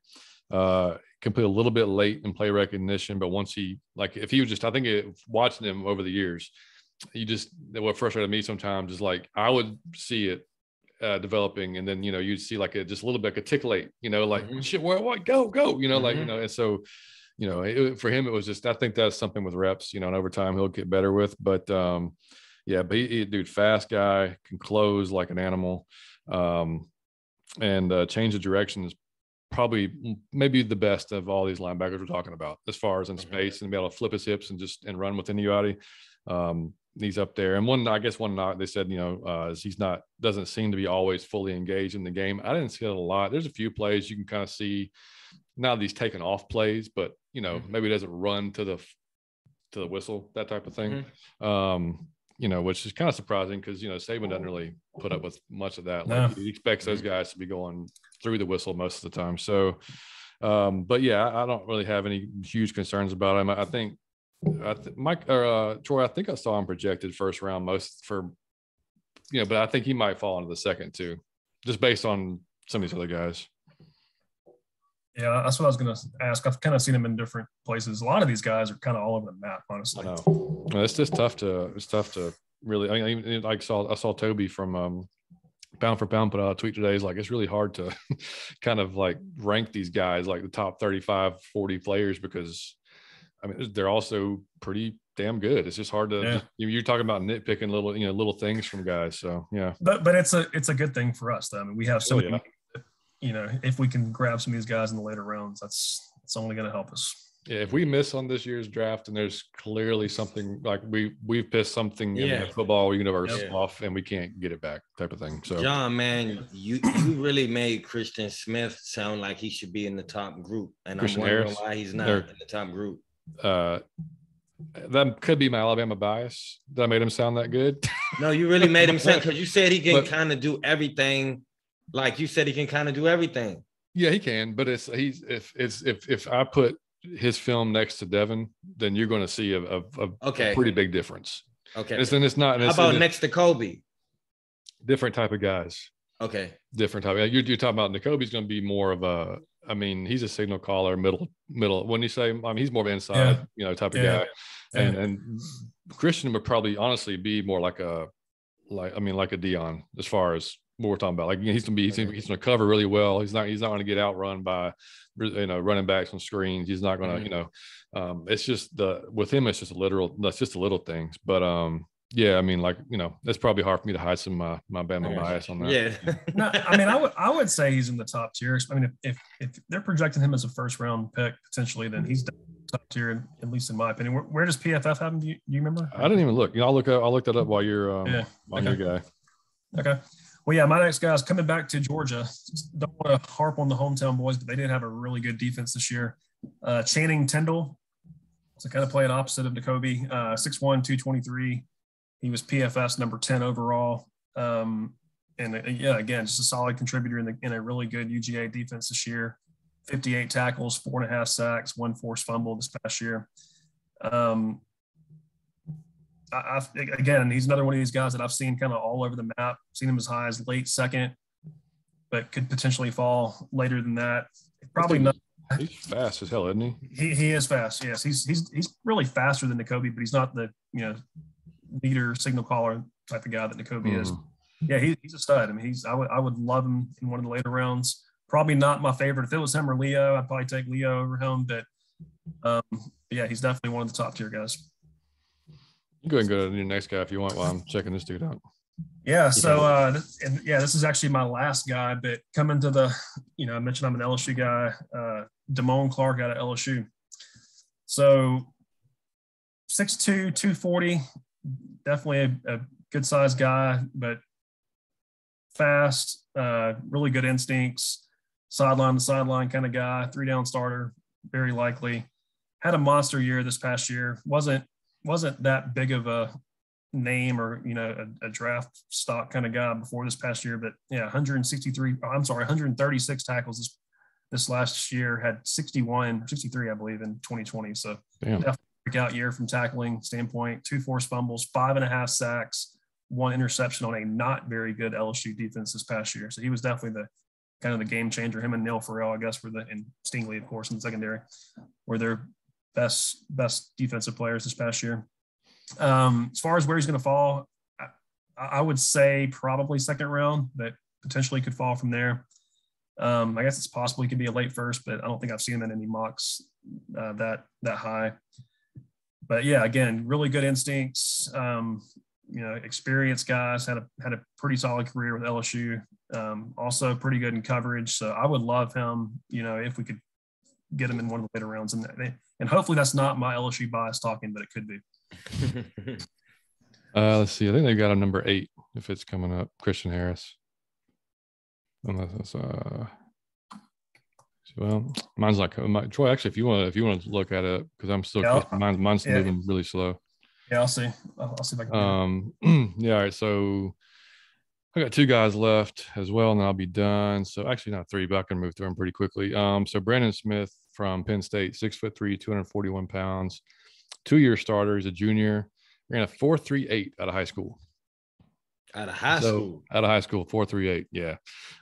Can play a little bit late in play recognition, but once if he was just, I think watching him over the years, what frustrated me sometimes is like I would see it developing, and then you'd see like just a little bit, like a tick late, shit, what, go, and so for him it was just, I think that's something with reps, and over time he'll get better with, but but dude, fast guy, can close like an animal, and change of direction is probably maybe the best of all these linebackers we're talking about as far as in space, and be able to flip his hips and run with anybody. He's up there. And one knock they said, doesn't seem to be always fully engaged in the game. I didn't see it a lot. There's a few plays you can kind of see now these taking off plays, but maybe it doesn't run to the whistle, that type of thing. Which is kind of surprising because Saban doesn't really put up with much of that. Like he expects those guys to be going through the whistle most of the time. So, but yeah, I don't really have any huge concerns about him. I think Troy, I think I saw him projected first round but I think he might fall into the second too, just based on some of these other guys. Yeah, that's what I was going to ask. I've kind of seen him in different places. A lot of these guys are kind of all over the map, honestly. I know. It's just tough to really. I mean, I saw Toby from Pound for Pound put out a tweet today. He's like, it's really hard to kind of like rank these guys like the top 35, 40 players, because I mean they're also pretty damn good. It's just hard to. You're talking about nitpicking little things from guys. So yeah. But it's a good thing for us though. I mean, we have so many. If we can grab some of these guys in the later rounds, that's only going to help us. Yeah, if we miss on this year's draft and there's clearly something like we've pissed something in the football universe off and we can't get it back, type of thing. So John, man, you really made Christian Smith sound like he should be in the top group, and Christian I'm wondering why he's not in the top group. That could be my Alabama bias that I made him sound that good. No, you really made him sound, because you said he can kind of do everything. Like you said, he can kind of do everything. Yeah, he can. But if I put his film next to Devin, then you're going to see a pretty big difference. Okay. It's not. How about next to Kobe? Different type of guys. Okay. Different type. You're talking about N'Kobe's going to be more of a. I mean, he's a signal caller, middle. When you say, I mean, he's more of an inside, type of guy. And Christian would probably honestly be more like a Dion as far as what we're talking about. Like he's going to cover really well. He's not going to get outrun by running backs on screens. He's not going to it's just with him it's just the little things. But yeah, I mean, it's probably hard for me to hide some my Bama bias on that. Yeah. No, I mean, I would say he's in the top tier. I mean, if they're projecting him as a first round pick potentially, then he's top tier, at least in my opinion. Where does PFF have him? Do you remember? I didn't even look. I'll look that up while you're on your guy. Okay. Well, yeah, my next guy is coming back to Georgia. Don't want to harp on the hometown boys, but they did have a really good defense this year. Channing Tyndall, so kind of playing opposite of N'Kobe, 6'1", 223. He was PFS number 10 overall. Again, just a solid contributor in a really good UGA defense this year. 58 tackles, 4.5 sacks, 1 forced fumble this past year. Again, he's another one of these guys that I've seen kind of all over the map. Seen him as high as late second, but could potentially fall later than that. Probably not. He's fast as hell, isn't he? He is fast. Yes, he's really faster than N'Kobe, but he's not the leader, signal caller type of guy that N'Kobe is. Yeah, he's a stud. I mean, I would love him in one of the later rounds. Probably not my favorite. If it was him or Leo, I'd probably take Leo over him. But yeah, he's definitely one of the top tier guys. You go ahead and go to your next guy if you want while I'm checking this dude out. Yeah. So, this is actually my last guy, but coming to the, I mentioned I'm an LSU guy, Damon Clark out of LSU. So 6'2", 240, definitely a good sized guy, but fast, really good instincts, sideline to sideline kind of guy, 3-down starter, very likely. had a monster year this past year. Wasn't that big of a name or, a draft stock kind of guy before this past year, but 136 tackles this last year, had 63, I believe, in 2020. So definitely a breakout year from tackling standpoint, 2 forced fumbles, 5.5 sacks, 1 interception on a not very good LSU defense this past year. So he was definitely the game changer. Him and Neil Farrell, I guess, and Stingley, of course, in the secondary, were their best defensive players this past year. As far as where he's going to fall, I would say probably second round, but potentially could fall from there. I guess it's possible he could be a late first, but I don't think I've seen him in any mocks that high. But yeah, again, really good instincts. Experienced guys, had a pretty solid career with LSU. Also pretty good in coverage. So I would love him, if we could get him in one of the later rounds. And hopefully that's not my LSU bias talking, but it could be. Let's see. I think they got a number 8 if it's coming up. Christian Harris. Unless it's well, mine's like Troy. Actually, if you want to look at it, because I'm still mine's moving really slow. Yeah, I'll see. I'll see if I can. Yeah. All right. So I got 2 guys left as well, and then I'll be done. So actually, not 3, but I can move through them pretty quickly. So Brandon Smith from Penn State, 6'3", 241 pounds, 2-year starter. He's a junior. Ran a 4.38 out of high school. Out of high school, 4.38. Yeah,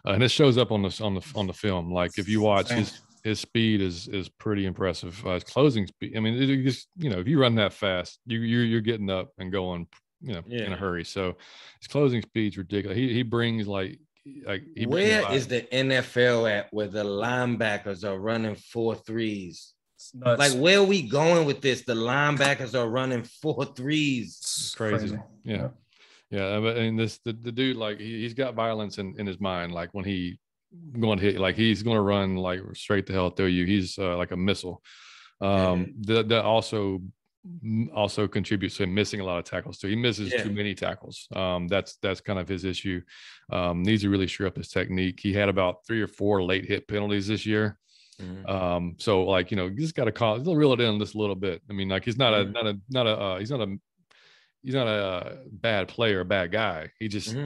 and this shows up on the film. Like if you watch his speed is pretty impressive. His closing speed. I mean, it just if you run that fast, you're getting up and going, in a hurry. So his closing speed's ridiculous. He brings where is the NFL at where the linebackers are running 4.3s? Like where are we going with this? The linebackers are running 4.3s. It's crazy. Yeah. Yeah, but the dude, like he's got violence in his mind. Like when he going to hit, like he's going to run like straight to hell through you. He's like a missile. That also contributes to him missing a lot of tackles too. He misses too many tackles. That's kind of his issue. Needs to really shore up his technique. He had about 3 or 4 late hit penalties this year. Mm-hmm. So like you just got to reel it in just a little bit. I mean, like he's not a bad player, a bad guy. He just,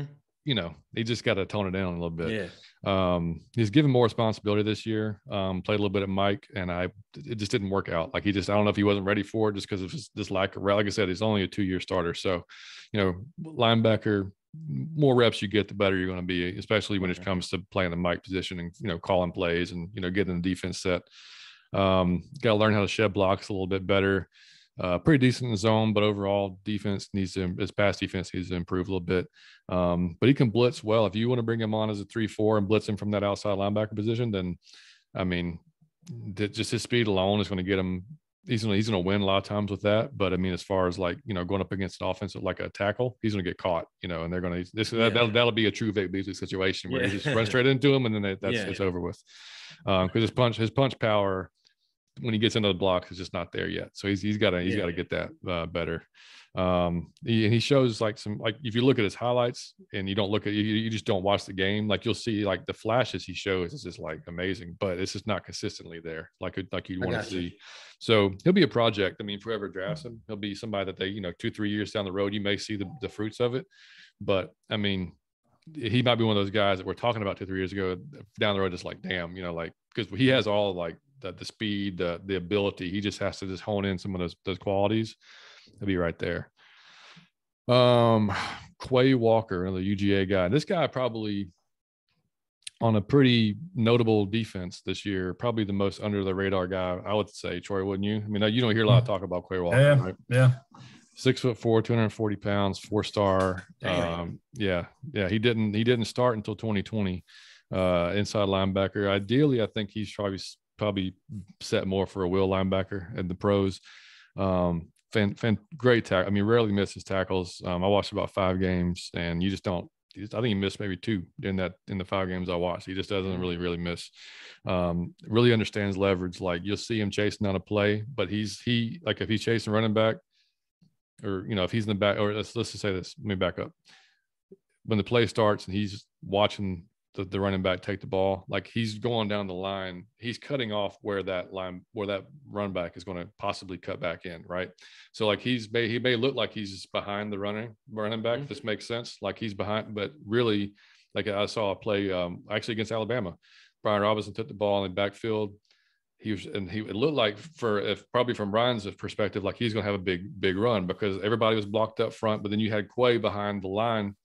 he just got to tone it down a little bit. Yeah. He's given more responsibility this year. Played a little bit at Mike, and it just didn't work out. Like I don't know if he wasn't ready for it just because of this lack of, like I said, he's only a 2-year starter. So, linebacker, more reps you get, the better you're going to be, especially when it comes to playing the Mike position and, calling plays and, getting the defense set. Got to learn how to shed blocks a little bit better. Pretty decent in the zone, but overall defense his pass defense needs to improve a little bit. But he can blitz well. If you want to bring him on as a 3-4 and blitz him from that outside linebacker position, then I mean, just his speed alone is going to get him. He's going to win a lot of times with that. But I mean, as far as like going up against an offensive like a tackle, he's going to get caught. And they're going to that'll be a true Vic Beasley situation where he just runs straight into him and then it's over with. Because his punch power, when he gets into the blocks, is just not there yet. So he's got to get that better. He shows like if you look at his highlights and you don't look at you just don't watch the game, like you'll see like the flashes he shows is just like amazing, but it's just not consistently there like you want to see. So he'll be a project. I mean, if whoever drafts him, he'll be somebody that they 2-3 years down the road you may see the fruits of it. But I mean, he might be one of those guys that we're talking about 2-3 years ago down the road, just like damn, like because he has all like the speed, the ability. He just has to just hone in some of those qualities. He'll be right there. Quay Walker, another UGA guy. This guy probably on a pretty notable defense this year, probably the most under the radar guy, I would say. Troy, wouldn't you? I mean, you don't hear a lot of talk about Quay Walker, right? Yeah. 6'4", 240 pounds, 4-star. He didn't start until 2020. Inside linebacker. Ideally, I think he's probably set more for a will linebacker in the pros. Great tackle. I mean, rarely misses tackles. I watched about 5 games, and you just don't. I think he missed maybe 2 in the 5 games I watched. He just doesn't really miss. Really understands leverage. Like you'll see him chasing down a play, but he like if he's chasing running back, or if he's in the back, or let's just say this. Let me back up. When the play starts and he's watching the running back take the ball. Like he's going down the line, he's cutting off where that run back is going to possibly cut back in, right? So like he may look like he's behind the running back. If this makes sense, like he's behind, but really, like I saw a play actually against Alabama. Brian Robinson took the ball in the backfield. It looked like probably from Brian's perspective, like he's going to have a big run because everybody was blocked up front, but then you had Quay behind the line,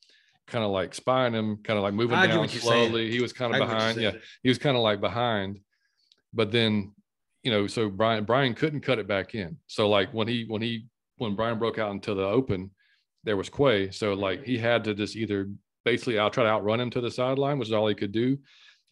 kind of like spying him, kind of like moving down slowly. He was kind of behind. Yeah, he was kind of like behind. But then, so Brian couldn't cut it back in. So like when Brian broke out into the open, there was Quay. So like he had to just either basically I'll try to outrun him to the sideline, which is all he could do.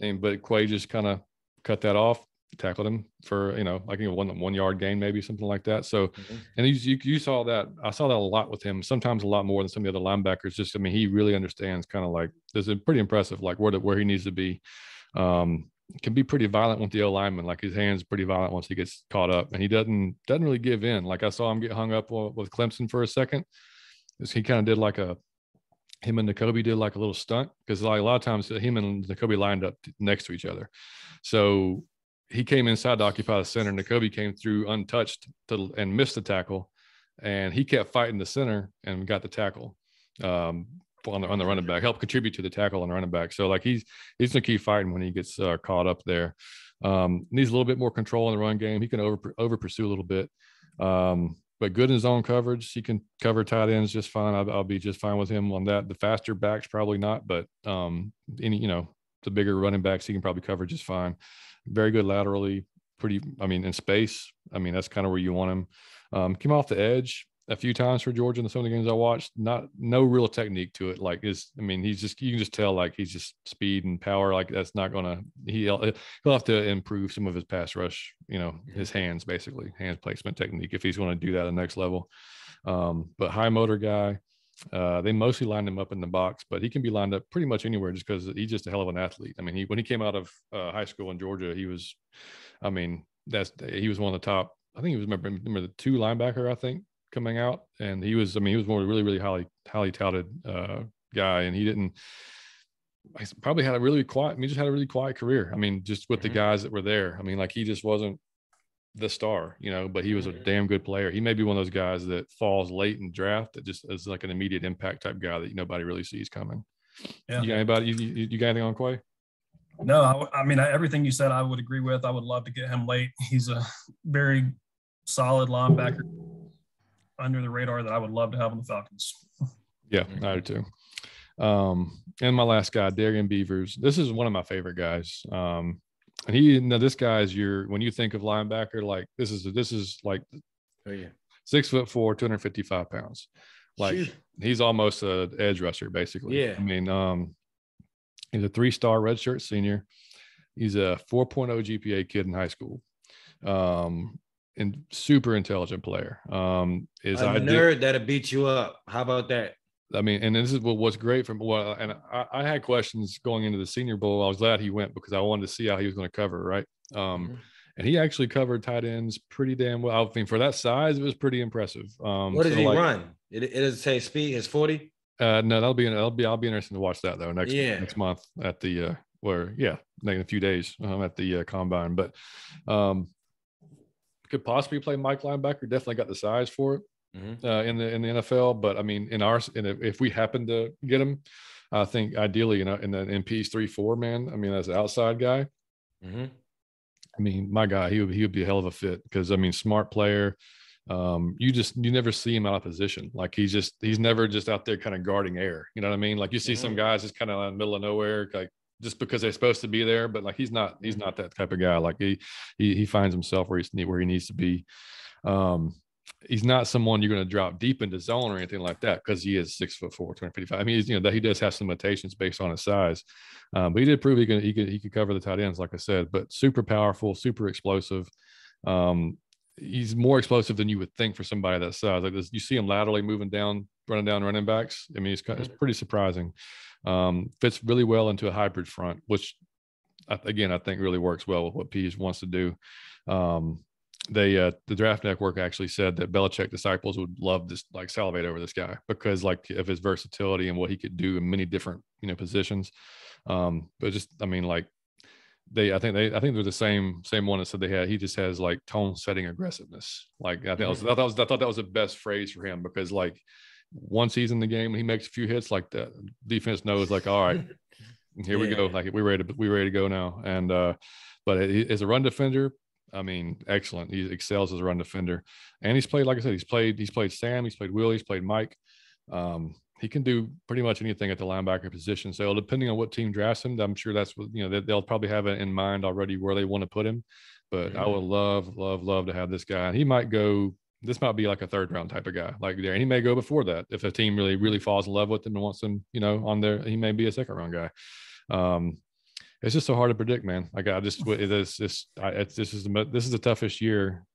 But Quay just kind of cut that off, tackled him for, like a 1 yard gain, maybe something like that. So, and you saw that, I saw that a lot with him, sometimes a lot more than some of the other linebackers. Just, he really understands kind of like, this is pretty impressive, like where he needs to be. Can be pretty violent with the O lineman. Like his hand's pretty violent once he gets caught up, and he doesn't really give in. Like I saw him get hung up with Clemson for a second. He kind of did like him and Nakobe did like a little stunt, because like a lot of times him and Nakobe lined up next to each other. So he came inside to occupy the center. Nakobe came through untouched and missed the tackle, and he kept fighting the center and got the tackle on the running back, helped contribute to the tackle on the running back. So like he's going to keep fighting when he gets caught up there. Needs a little bit more control in the run game. He can over pursue a little bit, but good in his own coverage. He can cover tight ends just fine. I'll be just fine with him on that. The faster backs probably not, but the bigger running backs he can probably cover just fine. Very good laterally, in space. That's kind of where you want him. Came off the edge a few times for Georgia in some of the games I watched. No real technique to it. Like he's just, you can just tell like he's just speed and power. Like that's not gonna. He'll have to improve some of his pass rush. His hands, basically hand placement technique, if he's going to do that at the next level. But high motor guy. They mostly lined him up in the box, but he can be lined up pretty much anywhere just because he's just a hell of an athlete. When he came out of high school in Georgia, he was, he was one of the top. I think he was remember the 2 linebacker, I think, coming out, and he was more really, really highly touted guy, and he probably had a really quiet. Just had a really quiet career. Just with the guys that were there. Like he just wasn't the star, but he was a damn good player. He may be one of those guys that falls late in draft that just is like an immediate impact type guy that nobody really sees coming. Yeah. You got anybody? You got anything on Quay? No, everything you said I would agree with. I would love to get him late. He's a very solid linebacker under the radar that I would love to have on the Falcons. Yeah, I do too. And my last guy, Darian Beavers. This is one of my favorite guys. And this guy is when you think of linebacker, like this is like 6'4", 255 pounds. Like he's almost an edge rusher, basically. Yeah. He's a 3-star redshirt senior. He's a 4.0 GPA kid in high school. And super intelligent player. Nerd that'll beat you up. How about that? And this is what's great and I had questions going into the Senior Bowl. I was glad he went because I wanted to see how he was going to cover, right? And he actually covered tight ends pretty damn well. For that size, it was pretty impressive. What does he run? It doesn't say speed. It's 40. No, I'll be interested to watch that though next month at the in a few days at the combine. But could possibly play Mike linebacker. Definitely got the size for it. In the NFL, but if we happen to get him, I think ideally in P's 3-4 man, as an outside guy, my guy, he would be a hell of a fit because smart player. You never see him out of position. Like he's never just out there kind of guarding air. You know what I mean? Like you see some guys just kind of in the middle of nowhere, like just because they're supposed to be there, but like he's not that type of guy. Like he finds himself where he needs to be. He's not someone you're going to drop deep into zone or anything like that because he is 6'4", 255. He does have some limitations based on his size, but he did prove he could cover the tight ends, like I said. But super powerful, super explosive. He's more explosive than you would think for somebody that size. Like this, you see him laterally running down running backs. It's pretty surprising. Fits really well into a hybrid front, which again I think really works well with what Pease wants to do. the Draft Network actually said that Belichick disciples would love this, like salivate over this guy because like of his versatility and what he could do in many different, positions. But just, I mean, like I think they're the same one that said he just has like tone setting aggressiveness. Like I thought that was the best phrase for him because like once he's in the game, he makes a few hits, like the defense knows like, all right, here we go. Like we're ready to go now. And, but as a run defender, I mean, excellent. He excels as a run defender, and he's played, like I said, he's played Sam, he's played Will, he's played Mike. He can do pretty much anything at the linebacker position. So depending on what team drafts him, I'm sure that's what, they'll probably have it in mind already where they want to put him. But I would love to have this guy. And he might go, this might be like a 3rd round type of guy like there. And he may go before that. If a team really, really falls in love with him and wants him, on there, he may be a 2nd round guy. It's just so hard to predict, man. Like this is the toughest year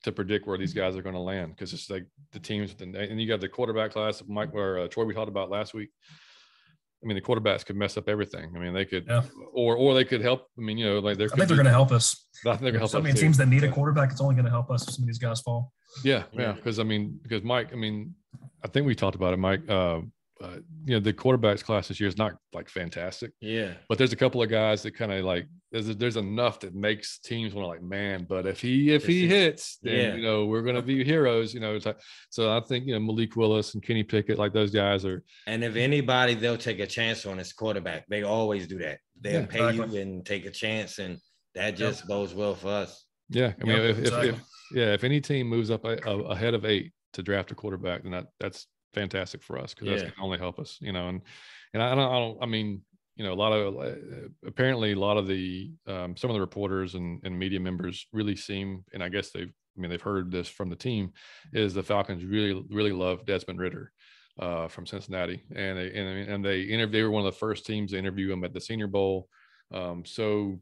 to predict where these guys are going to land because it's like the teams, and you got the quarterback class of Mike, where Troy we talked about last week. I mean, the quarterbacks could mess up everything. I mean, they could, or they could help. I mean, like I think they're going to help us. I think they're going to help so many teams that need a quarterback, it's only going to help us if some of these guys fall. Yeah. Because Mike, I think we talked about it, Mike. The quarterbacks class this year is not like fantastic. Yeah. But there's a couple of guys that kind of like there's enough that makes teams want to like, man, but if he hits, then we're gonna be heroes. So I think Malik Willis and Kenny Pickett, like those guys are. And if anybody they'll take a chance on is quarterback. They always do that. They'll pay you and take a chance, and that just bodes well for us. Yeah. I mean, if any team moves up ahead of 8 to draft a quarterback, then that's fantastic for us because that's going to only help us, and I mean, a lot of the some of the reporters and media members really seem, and I guess they've heard this from the team, is the Falcons really, really love Desmond Ridder from Cincinnati, and they were one of the first teams to interview him at the Senior Bowl. So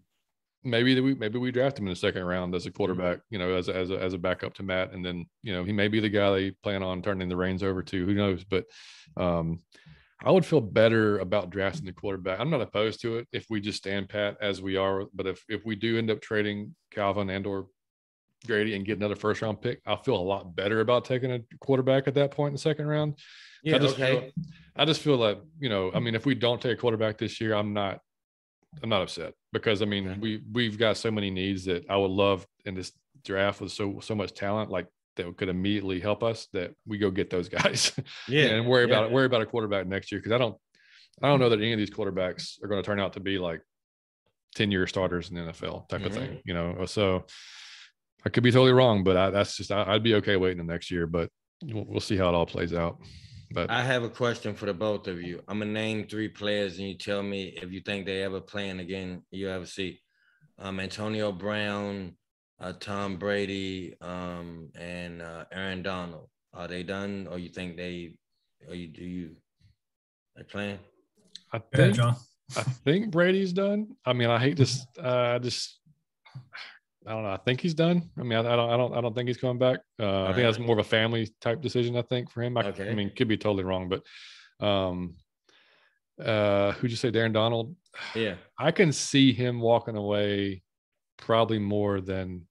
maybe we draft him in the 2nd round as a quarterback, as a backup to Matt. And then, he may be the guy they plan on turning the reins over to, who knows? But I would feel better about drafting the quarterback. I'm not opposed to it if we just stand pat as we are. But if we do end up trading Kayvon and or Grady and get another 1st round pick, I'll feel a lot better about taking a quarterback at that point in the 2nd round. Yeah. I just feel like, if we don't take a quarterback this year, I'm not upset because we've got so many needs that I would love in this draft with so much talent like that could immediately help us that we go get those guys. And worry about a quarterback next year because I don't know that any of these quarterbacks are going to turn out to be like 10-year starters in the NFL type of thing. So I could be totally wrong, but I'd be okay waiting the next year, but we'll see how it all plays out. But I have a question for the both of you. I'm gonna name 3 players, and you tell me if you think they ever playing again. You ever see Antonio Brown, Tom Brady, and Aaron Donald. Are they done, or you think they playing? I think Brady's done. I mean, I hate this. I don't know. I think he's done. I mean, I don't think he's coming back. I think that's more of a family type decision, I think, for him. I mean, could be totally wrong, but who'd you say, Darren Donald? Yeah. I can see him walking away probably more than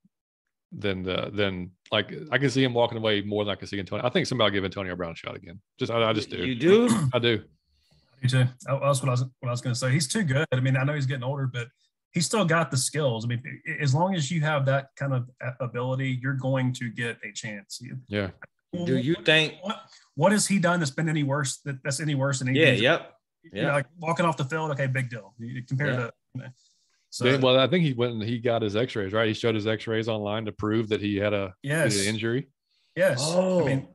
like I can see him walking away more than I can see Antonio. I think somebody will give Antonio Brown a shot again. I just do. You do? I do. You too. That's what I was going to say. He's too good. I mean, I know he's getting older, but he's still got the skills. I mean, as long as you have that kind of ability, you're going to get a chance. Yeah. Do you think what has he done that's been any worse? That's any worse than anything? Yeah. Like walking off the field. Okay, big deal. Compared to. So, well, I think he got his X-rays, right? He showed his X-rays online to prove that he had an injury. Yes. Oh. I mean,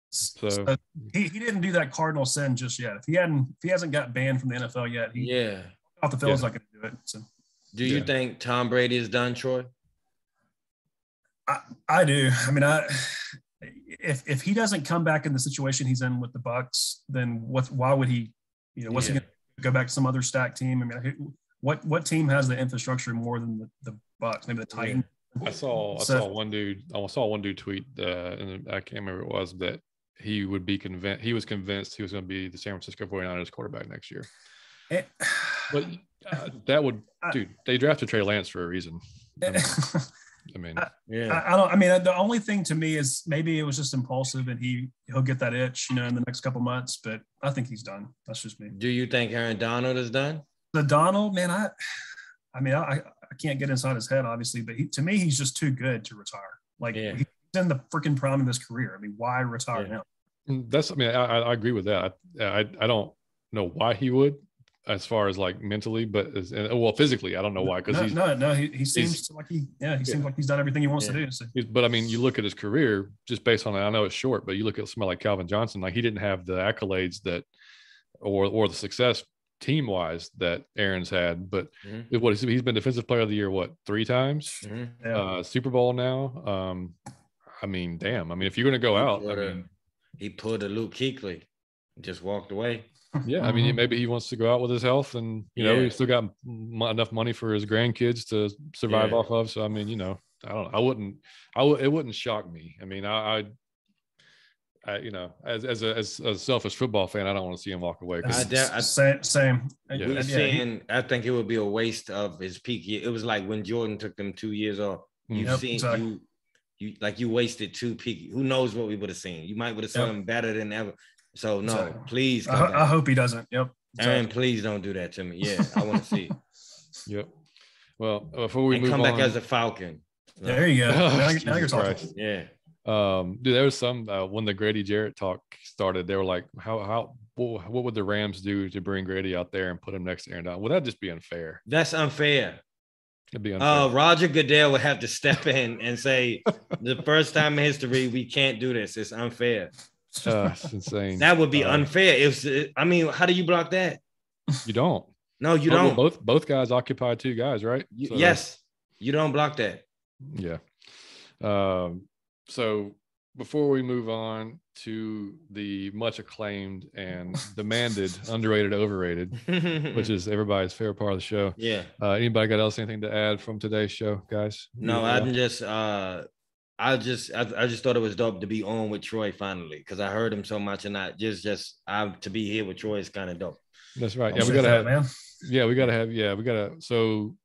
so he didn't do that cardinal sin just yet. If he hasn't got banned from the NFL yet, off the field is not going to do it. So, do you think Tom Brady is done, Troy? I do. I mean, if he doesn't come back in the situation he's in with the Bucs, then why would he? What's he going to go back to some other stack team? I mean, what team has the infrastructure more than the Bucs? Maybe the Titans. I saw one dude tweet, and I can't remember what it was, that he would be convinced. He was convinced he was going to be the San Francisco 49ers quarterback next year. But that would, dude, they drafted Trey Lance for a reason. I mean, I don't. I mean, the only thing to me is maybe it was just impulsive, and he'll get that itch, in the next couple months. But I think he's done. That's just me. Do you think Darren Donald is done? The Donald, man, I can't get inside his head, obviously, but to me, he's just too good to retire. Like he's in the freaking prime of his career. I mean, why retire now? I agree with that. I don't know why he would, as far as like mentally, but physically, I don't know why. Because he seems like seems like he's done everything he wants to do. So. But I mean, you look at his career just based on it. I know it's short, but you look at somebody like Calvin Johnson, like he didn't have the accolades that, or the success team wise that Aaron's had. But he's been Defensive Player of the Year 3 times, Super Bowl now. I mean, damn. I mean, if you're going to go out, he pulled a Luke Kuechly, just walked away. Yeah, I mean, maybe he wants to go out with his health, and he's still got enough money for his grandkids to survive off of. So I mean, I don't know. It wouldn't shock me. I mean, I as a selfish football fan, I don't want to see him walk away. Same. Yeah. I think it would be a waste of his peak year. It was like when Jordan took them 2 years off. You wasted 2 peak. Who knows what we would have seen? You might would have seen him better than ever. So no, please. I hope he doesn't. Yep. Aaron, please don't do that to me. Yeah, I want to see it. Yep. Well, before we move come on, back as a Falcon. There you go. Now you're talking. Yeah. Dude, there was some when the Grady Jarrett talk started, they were like, what would the Rams do to bring Grady out there and put him next to Aaron Donald? Would that just be unfair? That's unfair. It'd be unfair. Roger Goodell would have to step in and say, the first time in history, we can't do this. It's unfair. It's insane. That would be unfair. How do you block that? You don't. No, you don't. Both guys occupy 2 guys, right? Yes, you don't block that. Yeah. So before we move on to the much acclaimed and demanded underrated, overrated, which is everybody's favorite part of the show. Yeah. Anybody got anything to add from today's show, guys? No, I just thought it was dope to be on with Troy finally, because I heard him so much, and to be here with Troy is kind of dope. That's right. Yeah, we gotta have. So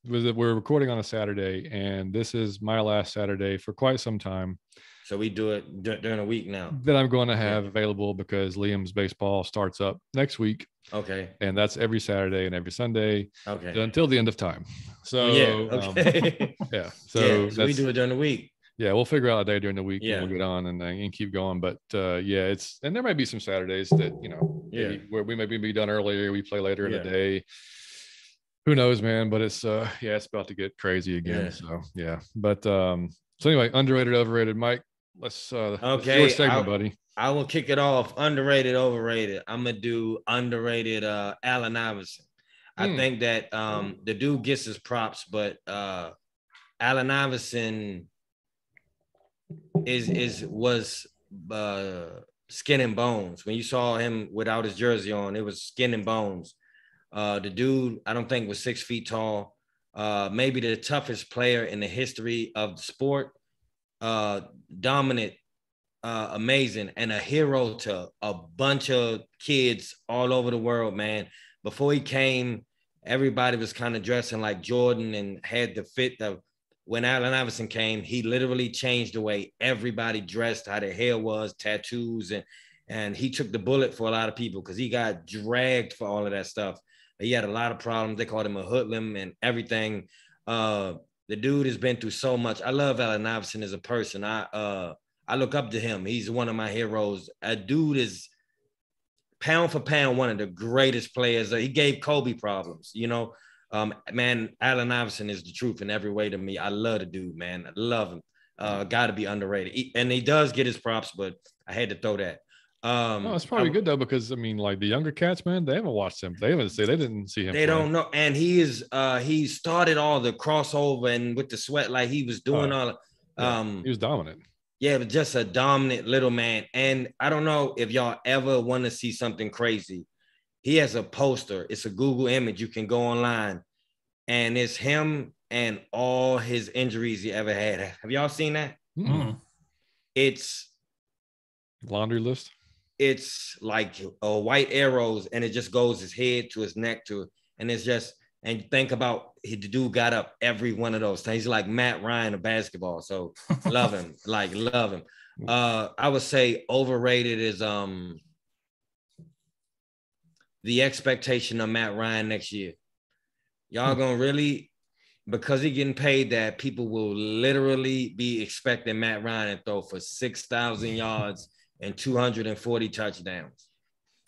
we're recording on a Saturday, and this is my last Saturday for quite some time. So we do it during a week now. That I'm going to have available because Liam's baseball starts up next week. Okay. And that's every Saturday and every Sunday. Okay. Until the end of time. So okay. So we do it during the week. Yeah, we'll figure out a day during the week and we'll get on and keep going. But and there might be some Saturdays that where we maybe be done earlier, we play later in the day. Who knows, man? But it's it's about to get crazy again. So But so anyway, underrated, overrated. Mike, let's your segment, buddy. I will kick it off. Underrated, overrated. I'm gonna do underrated Allen Iverson. I think that the dude gets his props, but Allen Iverson was skin and bones. When you saw him without his jersey on, it was skin and bones. The dude, I don't think, was 6 feet tall. Maybe the toughest player in the history of the sport. Dominant, amazing, and a hero to a bunch of kids all over the world, man. Before he came, everybody was kind of dressing like Jordan and had the fit that when Allen Iverson came, he literally changed the way everybody dressed, how their hair was, tattoos, and he took the bullet for a lot of people because he got dragged for all of that stuff. He had a lot of problems. They called him a hoodlum and everything. The dude has been through so much. I love Allen Iverson as a person. I look up to him. He's one of my heroes. A dude is pound for pound one of the greatest players. He gave Kobe problems, man. Allen Iverson is the truth in every way to me. I love the dude, man. I love him. Got to be underrated. And he does get his props, but I had to throw that. It's probably good though, because I mean, like the younger cats, man, they haven't watched him. They didn't see him. They don't know. And he started all the crossover and with the sweat, like he was doing he was dominant. Yeah, but just a dominant little man. And I don't know if y'all ever want to see something crazy. He has a poster. It's a Google image. You can go online and it's him and all his injuries he ever had. Have y'all seen that? Mm-hmm. It's laundry list. It's like white arrows, and it just goes his head to his neck and it's just And think about the dude got up every one of those things. He's like Matt Ryan of basketball. So love him, love him. I would say overrated is the expectation of Matt Ryan next year. Y'all gonna really, because he's getting paid that, people will literally be expecting Matt Ryan to throw for 6,000 yards and 240 touchdowns.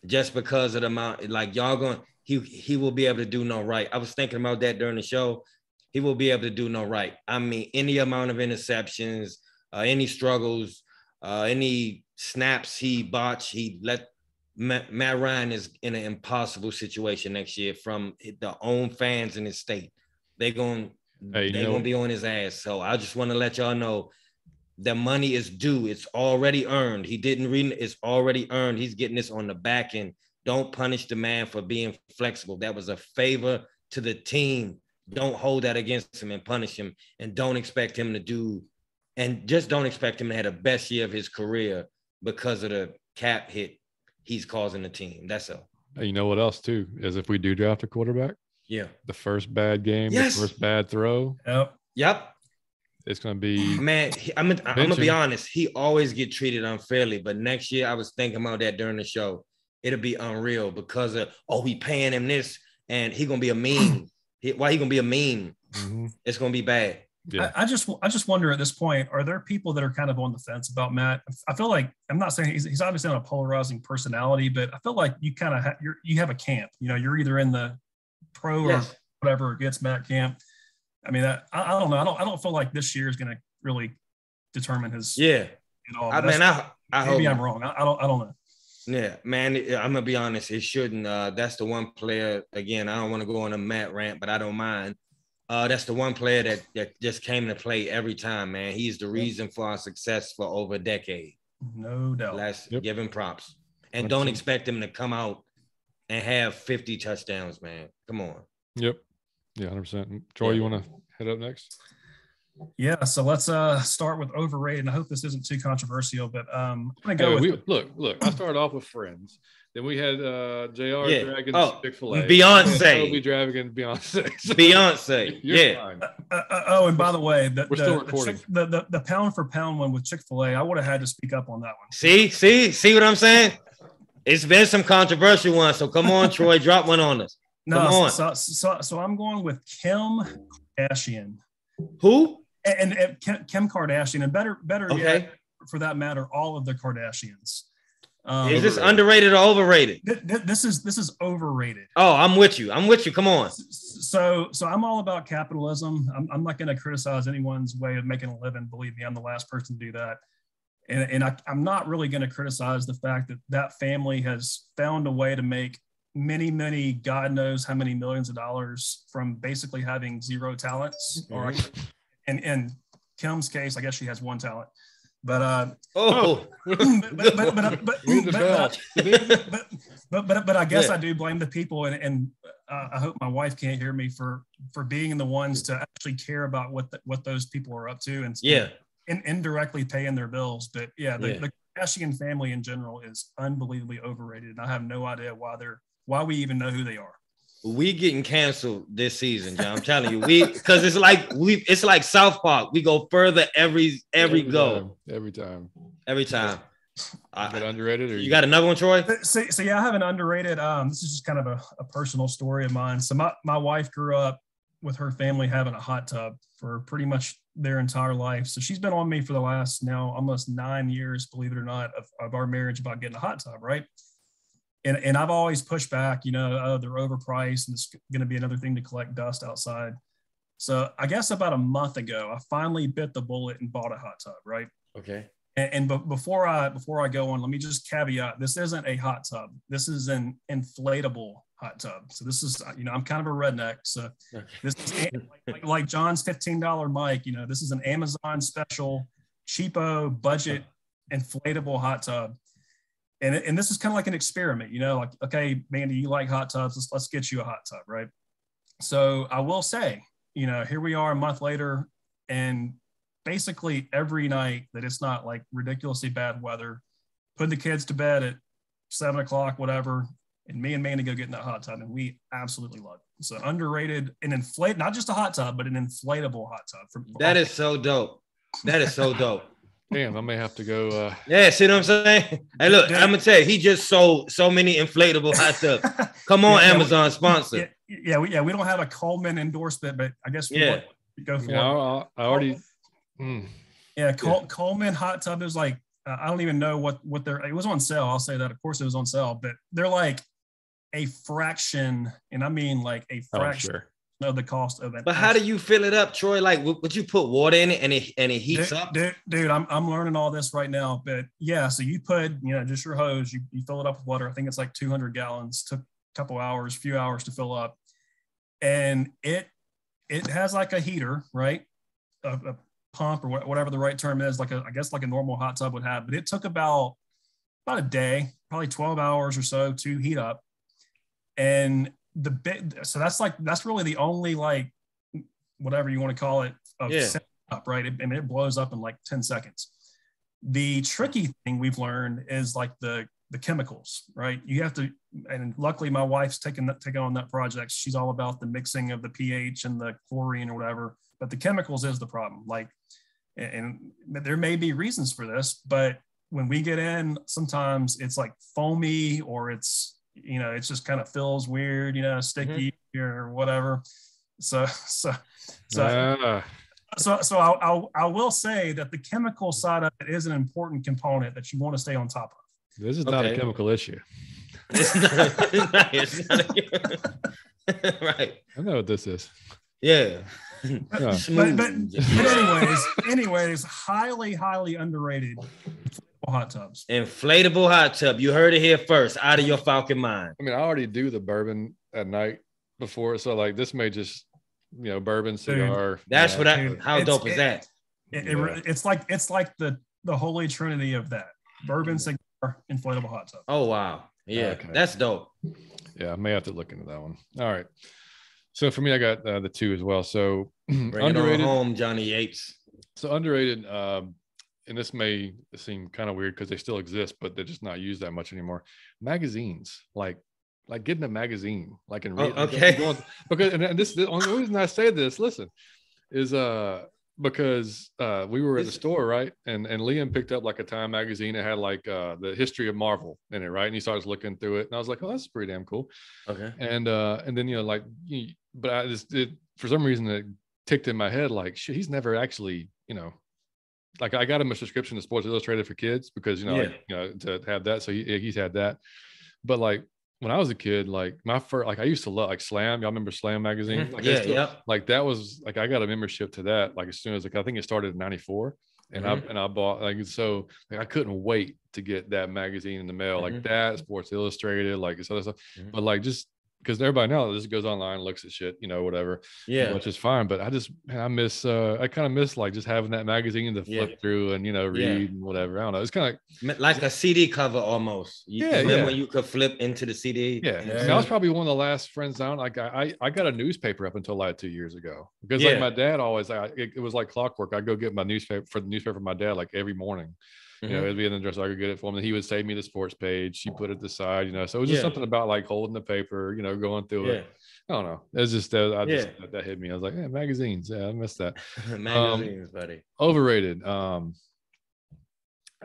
Just because of the amount, like y'all going, he will be able to do no right. I was thinking about that during the show. He will be able to do no right. I mean, any amount of interceptions, any struggles, any snaps he botched, he let Matt Ryan is in an impossible situation next year from the own fans in his state. They're gonna be on his ass. So I just want to let y'all know the money is due. It's already earned. He didn't read it. It's already earned. He's getting this on the back end. Don't punish the man for being flexible. That was a favor to the team. Don't hold that against him and punish him. And don't expect him to do, and just don't expect him to have the best year of his career because of the cap hit he's causing the team. That's all. You know what else too is if we do draft a quarterback, the first bad game, the first bad throw. Yep. It's going to be, man. I'm gonna be honest. He always get treated unfairly, but next year I was thinking about that during the show. It'll be unreal because of we paying him this, and he gonna be a meme. Why he gonna be a meme? Mm-hmm. It's gonna be bad. Yeah. I just wonder at this point, are there people that are kind of on the fence about Matt? I feel like, I'm not saying he's obviously not a polarizing personality, but I feel like you kind of you have a camp. You know, you're either in the pro or whatever against Matt camp. I mean, I don't know. I don't feel like this year is going to really determine his. Yeah. I mean, I maybe I'm wrong. I don't know. Yeah, man. I'm gonna be honest. It shouldn't. That's the one player. Again, I don't want to go on a Matt rant, but I don't mind. That's the one player that just came to play every time, man. He's the reason for our success for over a decade. No doubt. Give him props, and don't expect him to come out and have 50 touchdowns, man. Come on. Yep. Yeah, 100%. Troy, you want to head up next? Yeah, so let's start with overrated. And I hope this isn't too controversial, but I'm going to go with look. I started off with Friends. Then we had JR Dragons, Chick-fil-A. Beyonce. Toby Dragon, Beyonce. Beyonce. And by the way, we're still recording. The pound for pound one with Chick-fil-A, I would have had to speak up on that one. See what I'm saying? It's been some controversial ones. So come on, Troy, drop one on us. No, so I'm going with Kim Kardashian. Who? And Kim Kardashian, and better yet, for that matter, all of the Kardashians. Is this underrated or overrated? This is overrated. Oh, I'm with you. Come on. So I'm all about capitalism. I'm not going to criticize anyone's way of making a living. Believe me, I'm the last person to do that. And I'm not really going to criticize the fact that family has found a way to make many, God knows how many millions of dollars from basically having zero talents. Or in Kim's case, I guess she has one talent. But I guess I do blame the people, and I hope my wife can't hear me for being the ones to actually care about what those people are up to, and indirectly paying their bills. But the Kardashian family in general is unbelievably overrated, and I have no idea why we even know who they are. We getting canceled this season, John. I'm telling you, because it's like South Park. We go further every go. Every time. Is it underrated, or you got another one, Troy? So I have an underrated. This is just kind of a personal story of mine. So my wife grew up with her family having a hot tub for pretty much their entire life. So she's been on me for the last now almost 9 years, believe it or not, of our marriage about getting a hot tub, right? And I've always pushed back, they're overpriced and it's going to be another thing to collect dust outside. So I guess about a month ago, I finally bit the bullet and bought a hot tub, right? Okay. And before I go on, let me just caveat: this isn't a hot tub. This is an inflatable hot tub. So this is, I'm kind of a redneck. So this is like John's $15 mic. This is an Amazon special, cheapo budget inflatable hot tub. And this is kind of like an experiment, like, okay, Mandy, you like hot tubs. Let's get you a hot tub, right? So I will say, here we are a month later, and basically every night that it's not like ridiculously bad weather, put the kids to bed at 7 o'clock, whatever, and me and Manny go get in that hot tub, and we absolutely love it. So underrated and not just a hot tub, but an inflatable hot tub. That is so dope. That is so dope. Damn, I may have to go. Yeah, see what I'm saying? Hey, look, I'm gonna tell you, he just sold so many inflatable hot tubs. Come on, Amazon sponsor. We don't have a Coleman endorsement, but I guess we go for it. I already. Coleman hot tub is like I don't even know what it was on sale. I'll say that. Of course, it was on sale, but they're like a fraction, and I mean like a fraction. Of the cost of it. But how do you fill it up, Troy? Like, would you put water in it and it heats up? Dude, I'm learning all this right now. But yeah, so you put, just your hose, you fill it up with water. I think it's like 200 gallons. Took a few hours to fill up. And it has like a heater, right? A pump or whatever the right term is, I guess like a normal hot tub would have. But it took about a day, probably 12 hours or so to heat up. And that's really the only whatever you want to call it set up, right? It blows up in like 10 seconds. The tricky thing we've learned is like the chemicals, right? You have to, and luckily my wife's taken on that project. She's all about the mixing of the pH and the chlorine or whatever, but the chemicals is the problem. And there may be reasons for this, but when we get in, sometimes it's like foamy or it's just kind of feels weird, sticky or whatever. So I will say that the chemical side of it is an important component that you want to stay on top of. This is not a chemical issue. It's not right. I know what this is. Yeah. But anyways, highly, highly underrated hot tubs. Inflatable hot tub. You heard it here first, out of your Falcon mind. I mean, I already do the bourbon at night before, so like this may just, bourbon, cigar. That's how dope is that? It's like the holy trinity of that: bourbon, cigar, inflatable hot tub. Oh wow, yeah, that's dope. Yeah, I may have to look into that one. All right, so for me, I got the two as well. So bring underrated, it on home, Johnny Yates. So underrated. And this may seem kind of weird because they still exist, but they're just not used that much anymore. Magazines, like getting a magazine, and read. Because and this the only reason I say this, listen, is because we were at the store, right? And Liam picked up like a Time magazine. It had like the history of Marvel in it, right? And he starts looking through it, and I was like, oh, that's pretty damn cool. Okay. And then but I just for some reason it ticked in my head like, shit, he's never actually, like I got him a subscription to Sports Illustrated for kids because, to have that. So he's had that. But like when I was a kid, like my first, like I used to love like Slam. Y'all remember Slam magazine? Like Like that was like, I got a membership to that. Like as soon as I think it started in 94 and I bought so I couldn't wait to get that magazine in the mail, like that Sports Illustrated, like this other stuff. But like, just because everybody now just goes online, looks at shit, whatever, which is fine. But I kind of miss like just having that magazine to flip through and read and whatever. I don't know. It's kind of like a CD cover almost. When you could flip into the CD. Yeah, I mean, I was probably one of the last friends down. Like I got a newspaper up until like 2 years ago because like my dad always it was like clockwork. I'd go get my newspaper for my dad like every morning. It'd be in the dresser. I could get it for him. And he would save me the sports page. He put it aside, So it was just something about like holding the paper, going through it. I don't know. It's just that hit me. I was like, yeah, magazines. Yeah, I missed that. Magazines, buddy. Overrated. I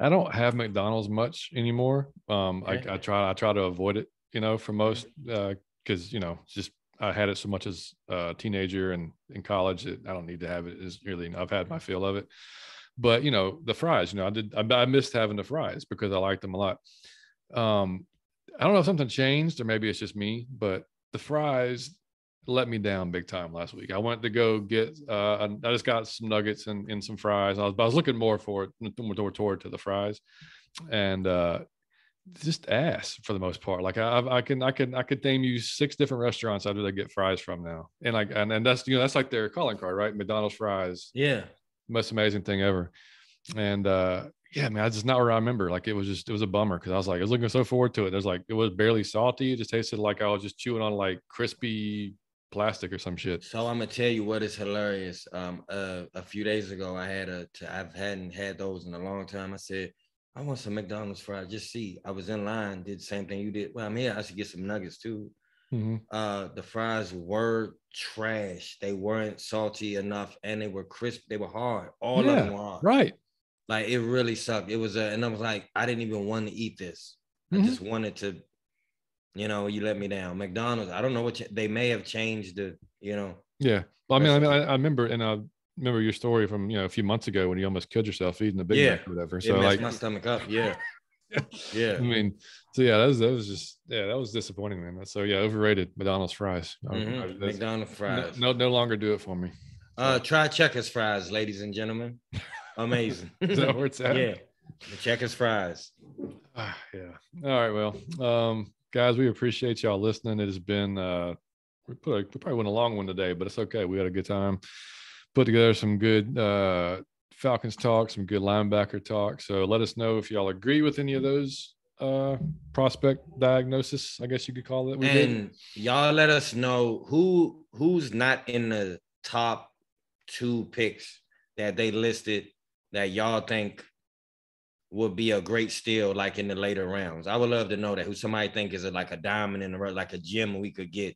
don't have McDonald's much anymore. I try to avoid it, for most because just I had it so much as a teenager and in college that I don't need to have it. Is really I've had my fill of it. But the fries, I missed having the fries because I liked them a lot. I don't know if something changed or maybe it's just me, but the fries let me down big time last week. I went to go get I just got some nuggets and some fries. I was looking more toward to the fries, and just ass for the most part. Like I could name you 6 different restaurants I'd rather get fries from now, and that's that's like their calling card, right? McDonald's fries. Yeah. Most amazing thing ever. And man, that's just not where I remember. Like it was a bummer because I was looking so forward to it. There's like it was barely salty. It just tasted like I was just chewing on like crispy plastic or some shit. So I'm gonna tell you what is hilarious. A few days ago I hadn't had those in a long time. I said I want some McDonald's fries. Just see, I was in line, did the same thing you did. Well, I'm here. I should get some nuggets too. The fries were trash. They weren't salty enough, and they were crisp. They were hard. All of them were hard. Right. Like it really sucked. It was, and I was like, I didn't even want to eat this. I just wanted to, you let me down. McDonald's. I don't know what they may have changed the, Yeah. Well, I remember, and I remember your story from a few months ago when you almost killed yourself eating the Big Mac or whatever. So it messed my stomach up. Yeah. Yeah. I mean, so yeah, that was disappointing, man. So yeah, overrated McDonald's fries. McDonald's fries. No longer do it for me. Try Checkers fries, ladies and gentlemen. Amazing. Is that where it's at? Yeah. The Checkers fries. Yeah. All right. Well, guys, we appreciate y'all listening. It has been we probably went a long one today, but it's okay. We had a good time. Put together some good Falcons talk, some good linebacker talk. So let us know if y'all agree with any of those prospect diagnosis, I guess you could call it. And y'all let us know who's not in the top 2 picks that they listed that y'all think would be a great steal, like in the later rounds. I would love to know that. Who somebody think is like a diamond in the rough, like a gem we could get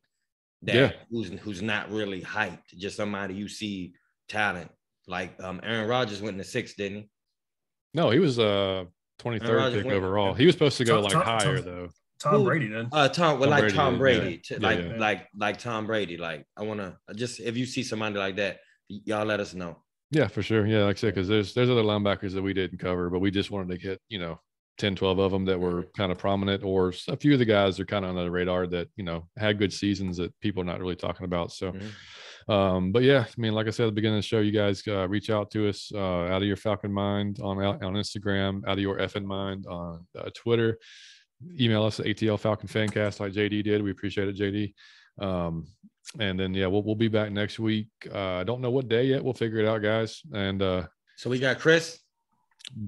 that who's not really hyped, just somebody you see talent. Like Aaron Rodgers went in the 6th, didn't he? No, he was 23rd pick overall. He was supposed to go higher though. Tom Brady did. Tom Brady. Like Tom Brady. Like I want to just, if you see somebody like that, y'all let us know. Yeah, for sure. Yeah, like I said, because there's other linebackers that we didn't cover, but we just wanted to get 10, 12 of them that were kind of prominent, or a few of the guys are kind of on the radar that had good seasons that people are not really talking about. So. But yeah, I mean, like I said at the beginning of the show, you guys reach out to us out of your Falcon mind on Instagram, out of your effing mind on Twitter. Email us at atlfalconfancast like JD did. We appreciate it, JD. And then we'll be back next week. I don't know what day yet. We'll figure it out, guys. And so we got Chris.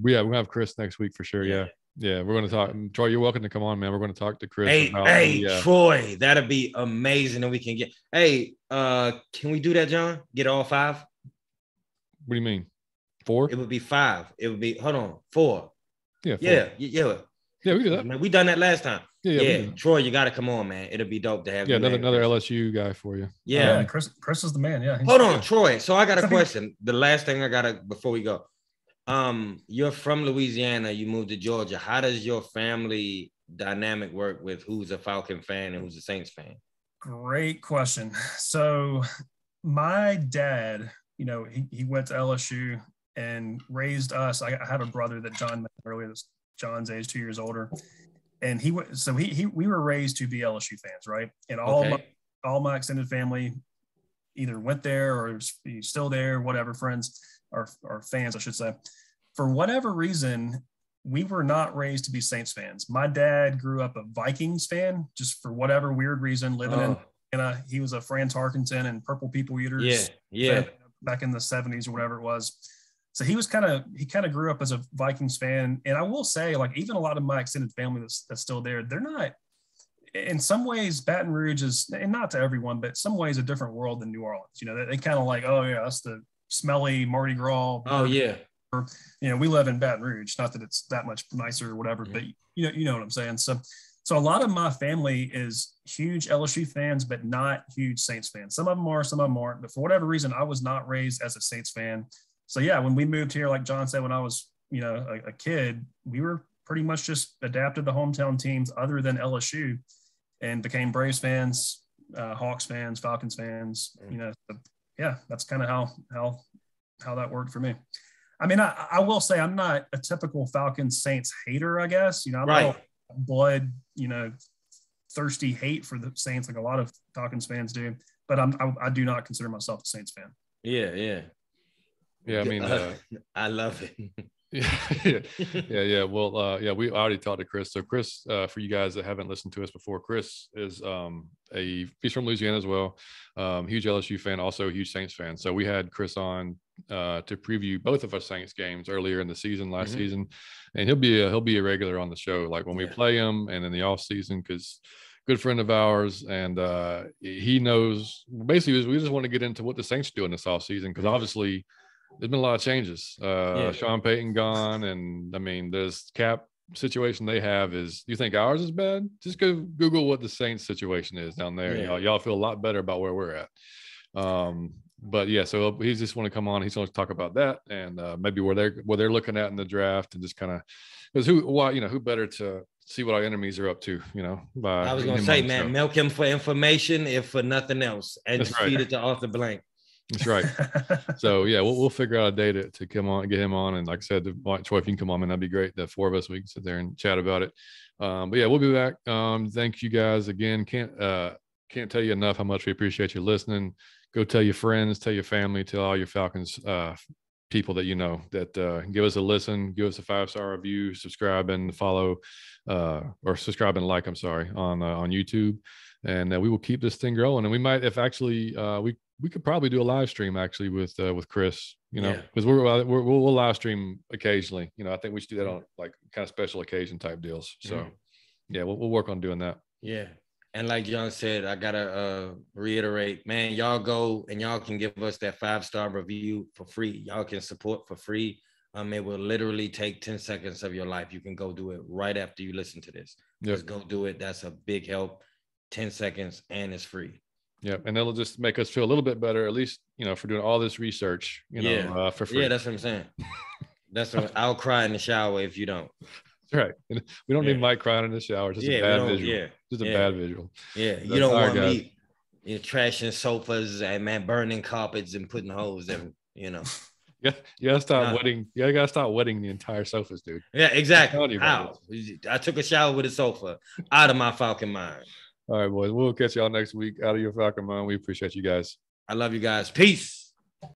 Yeah, we're gonna have Chris next week for sure. Yeah, we're going to talk. Troy, you're welcome to come on, man. We're going to talk to Chris. Hey, Troy, that'd be amazing. And we can get. Hey, can we do that, John? Get all 5? What do you mean? 4? It would be 5. It would be. Hold on, 4. Yeah. 4. Yeah. Yeah, we do that. Man, we done that last time. Yeah. Troy, you got to come on, man. It'll be dope to have. Yeah, another LSU guy for you. Yeah, Chris is the man. Yeah. Hold on, Troy. So I got a question. The last thing I gotta before we go. You're from Louisiana, you moved to Georgia. How does your family dynamic work with who's a Falcon fan and who's a Saints fan? Great question. So my dad, he went to LSU and raised us. I had a brother that John met earlier, that's John's age, 2 years older. And we were raised to be LSU fans, right? And all my extended family either went there or still there, whatever, friends. Or fans, I should say. For whatever reason, we were not raised to be Saints fans. My dad grew up a Vikings fan, just for whatever weird reason, living he was a Franz Harkington and Purple People Eaters. Yeah. Back in the 70s or whatever it was. So he kind of grew up as a Vikings fan. And I will say, like, even a lot of my extended family that's still there, they're not, in some ways, Baton Rouge is, and not to everyone, but some ways a different world than New Orleans. They kind of like, oh yeah, that's the smelly Mardi Gras. Oh yeah. We live in Baton Rouge. Not that it's that much nicer or whatever, but you know what I'm saying. So a lot of my family is huge LSU fans, but not huge Saints fans. Some of them are, some of them aren't. But for whatever reason, I was not raised as a Saints fan. So yeah, when we moved here, like John said, when I was a kid, we were pretty much just adapted to hometown teams other than LSU, and became Braves fans, Hawks fans, Falcons fans. Yeah, that's kind of how that worked for me. I mean, I will say I'm not a typical Falcons Saints hater, I guess. I'm not blood, thirsty hate for the Saints like a lot of Falcons fans do, but I do not consider myself a Saints fan. Yeah. I mean, I love it. Yeah. Well, we already talked to Chris. So Chris, for you guys that haven't listened to us before, Chris is he's from Louisiana as well. Huge LSU fan, also a huge Saints fan. So we had Chris on to preview both of our Saints games earlier in the season, last season, and he'll be a regular on the show, like when we play him and in the off season, because good friend of ours, and he knows basically we just want to get into what the Saints do in this off season, because obviously there's been a lot of changes. Sean Payton gone, and I mean, there's cap situation they have is. You think ours is bad? Just go Google what the Saints situation is down there. Yeah. Y'all feel a lot better about where we're at. But yeah, so he's just want to come on. He's going to talk about that and maybe where they're looking at in the draft and just kind of because who better to see what our enemies are up to, by I was going to say, man, milk him for information, if for nothing else, and just feed it to Arthur Blank. That's right. So yeah, we'll figure out a day to come on, get him on, and like I said, Troy, if you can come on, man, that'd be great. The four of us, we can sit there and chat about it. But yeah, we'll be back. Thank you guys again. Can't tell you enough how much we appreciate you listening. Go tell your friends, tell your family, tell all your Falcons people that that give us a listen, give us a 5-star review, subscribe and follow, or subscribe and like. I'm sorry, on YouTube, and we will keep this thing growing. And we might, if actually, we could probably do a live stream actually with Chris, because we'll live stream occasionally. I think we should do that on like kind of special occasion type deals. So yeah, we'll work on doing that. Yeah. And like John said, I gotta reiterate, man, y'all go and y'all can give us that 5-star review for free. Y'all can support for free. It will literally take 10 seconds of your life. You can go do it right after you listen to this. Yep. Just go do it. That's a big help. 10 seconds and it's free. Yeah, and that'll just make us feel a little bit better, at least for doing all this research, for free. Yeah, that's what I'm saying. I'll cry in the shower if you don't. Right. We don't need Mike crying in the shower. Just a bad visual. Yeah. Just a bad visual. Yeah. You don't want me trashing sofas and burning carpets and putting holes in, Yeah. You gotta stop wetting. You gotta stop wetting the entire sofas, dude. Yeah, exactly. How? I took a shower with a sofa out of my Falcon mind. All right, boys. We'll catch y'all next week out of your Falcon mind. We appreciate you guys. I love you guys. Peace.